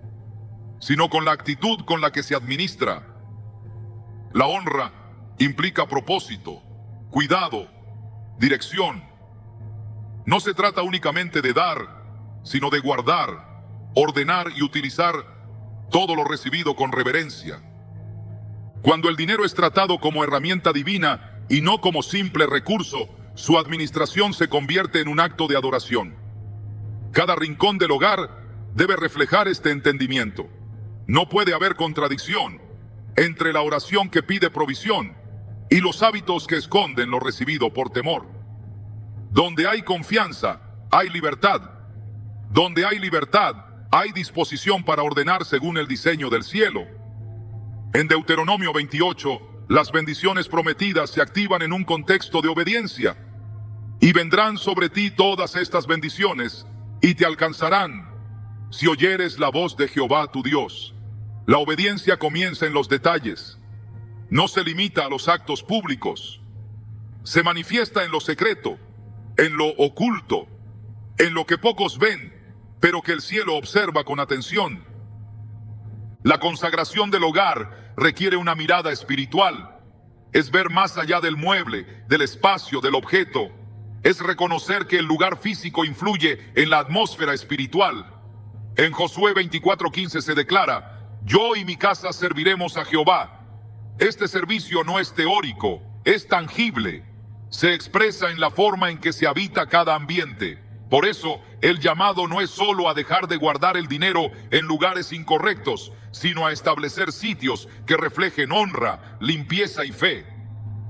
sino con la actitud con la que se administra. La honra implica propósito, cuidado, dirección. No se trata únicamente de dar, sino de guardar, ordenar y utilizar todo lo recibido con reverencia. Cuando el dinero es tratado como herramienta divina y no como simple recurso, su administración se convierte en un acto de adoración. Cada rincón del hogar debe reflejar este entendimiento. No puede haber contradicción entre la oración que pide provisión y los hábitos que esconden lo recibido por temor. Donde hay confianza, hay libertad. Donde hay libertad, hay disposición para ordenar según el diseño del cielo. En Deuteronomio 28, Las bendiciones prometidas se activan en un contexto de obediencia. Y vendrán sobre ti todas estas bendiciones, y te alcanzarán, si oyeres la voz de Jehová tu Dios. La obediencia comienza en los detalles. No se limita a los actos públicos. Se manifiesta en lo secreto, en lo oculto, en lo que pocos ven, pero que el cielo observa con atención. La consagración del hogar requiere una mirada espiritual. Es ver más allá del mueble, del espacio, del objeto. Es reconocer que el lugar físico influye en la atmósfera espiritual. En Josué 24:15 se declara: yo y mi casa serviremos a Jehová. Este servicio no es teórico, es tangible. Se expresa en la forma en que se habita cada ambiente. Por eso, el llamado no es solo a dejar de guardar el dinero en lugares incorrectos, sino a establecer sitios que reflejen honra, limpieza y fe.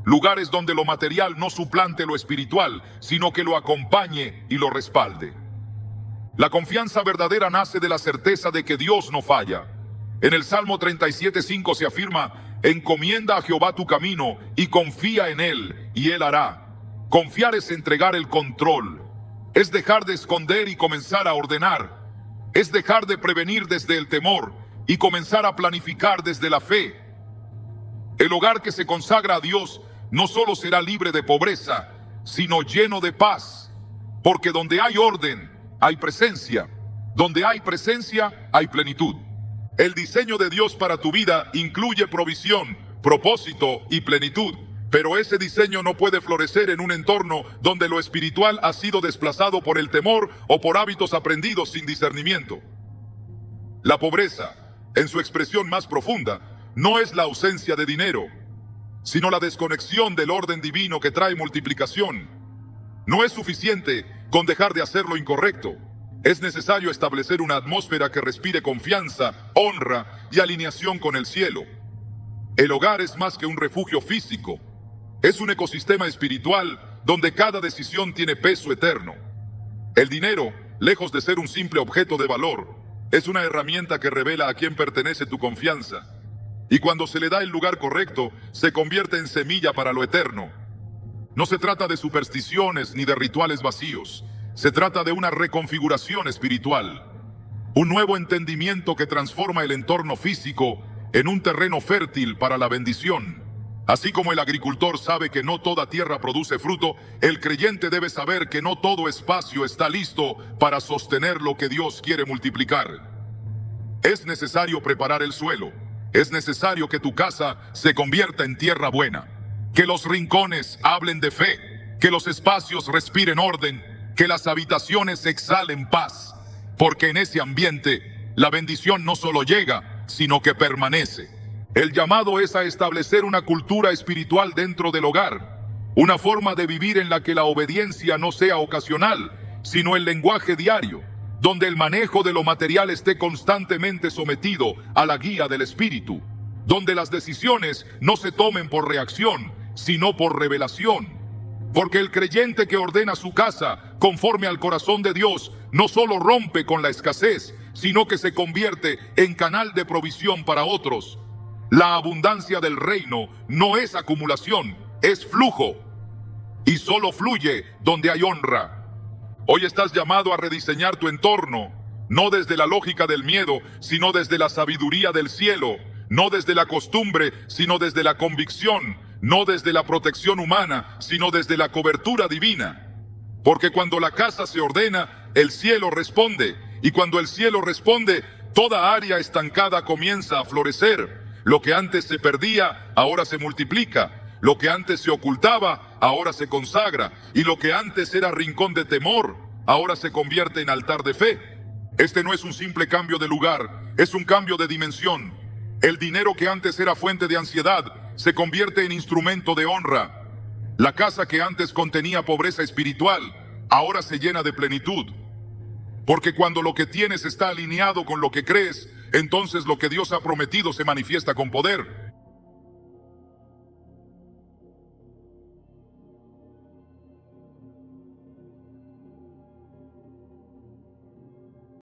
Lugares donde lo material no suplante lo espiritual, sino que lo acompañe y lo respalde. La confianza verdadera nace de la certeza de que Dios no falla. En el Salmo 37:5 se afirma: encomienda a Jehová tu camino y confía en Él, y Él hará. Confiar es entregar el control. Es dejar de esconder y comenzar a ordenar. Es dejar de prevenir desde el temor y comenzar a planificar desde la fe. El hogar que se consagra a Dios no solo será libre de pobreza, sino lleno de paz. Porque donde hay orden, hay presencia. Donde hay presencia, hay plenitud. El diseño de Dios para tu vida incluye provisión, propósito y plenitud. Pero ese diseño no puede florecer en un entorno donde lo espiritual ha sido desplazado por el temor o por hábitos aprendidos sin discernimiento. La pobreza, en su expresión más profunda, no es la ausencia de dinero, sino la desconexión del orden divino que trae multiplicación. No es suficiente con dejar de hacer lo incorrecto. Es necesario establecer una atmósfera que respire confianza, honra y alineación con el cielo. El hogar es más que un refugio físico. Es un ecosistema espiritual donde cada decisión tiene peso eterno. El dinero, lejos de ser un simple objeto de valor, es una herramienta que revela a quién pertenece tu confianza. Y cuando se le da el lugar correcto, se convierte en semilla para lo eterno. No se trata de supersticiones ni de rituales vacíos. Se trata de una reconfiguración espiritual. Un nuevo entendimiento que transforma el entorno físico en un terreno fértil para la bendición. Así como el agricultor sabe que no toda tierra produce fruto, el creyente debe saber que no todo espacio está listo para sostener lo que Dios quiere multiplicar. Es necesario preparar el suelo. Es necesario que tu casa se convierta en tierra buena. Que los rincones hablen de fe. Que los espacios respiren orden. Que las habitaciones exhalen paz. Porque en ese ambiente, la bendición no solo llega, sino que permanece. El llamado es a establecer una cultura espiritual dentro del hogar, una forma de vivir en la que la obediencia no sea ocasional, sino el lenguaje diario, donde el manejo de lo material esté constantemente sometido a la guía del Espíritu, donde las decisiones no se tomen por reacción, sino por revelación. Porque el creyente que ordena su casa conforme al corazón de Dios no solo rompe con la escasez, sino que se convierte en canal de provisión para otros. La abundancia del reino no es acumulación, es flujo. Y solo fluye donde hay honra. Hoy estás llamado a rediseñar tu entorno, no desde la lógica del miedo, sino desde la sabiduría del cielo, no desde la costumbre, sino desde la convicción, no desde la protección humana, sino desde la cobertura divina. Porque cuando la casa se ordena, el cielo responde, y cuando el cielo responde, toda área estancada comienza a florecer. Lo que antes se perdía, ahora se multiplica. Lo que antes se ocultaba, ahora se consagra. Y lo que antes era rincón de temor, ahora se convierte en altar de fe. Este no es un simple cambio de lugar, es un cambio de dimensión. El dinero que antes era fuente de ansiedad, se convierte en instrumento de honra. La casa que antes contenía pobreza espiritual, ahora se llena de plenitud. Porque cuando lo que tienes está alineado con lo que crees, entonces lo que Dios ha prometido se manifiesta con poder.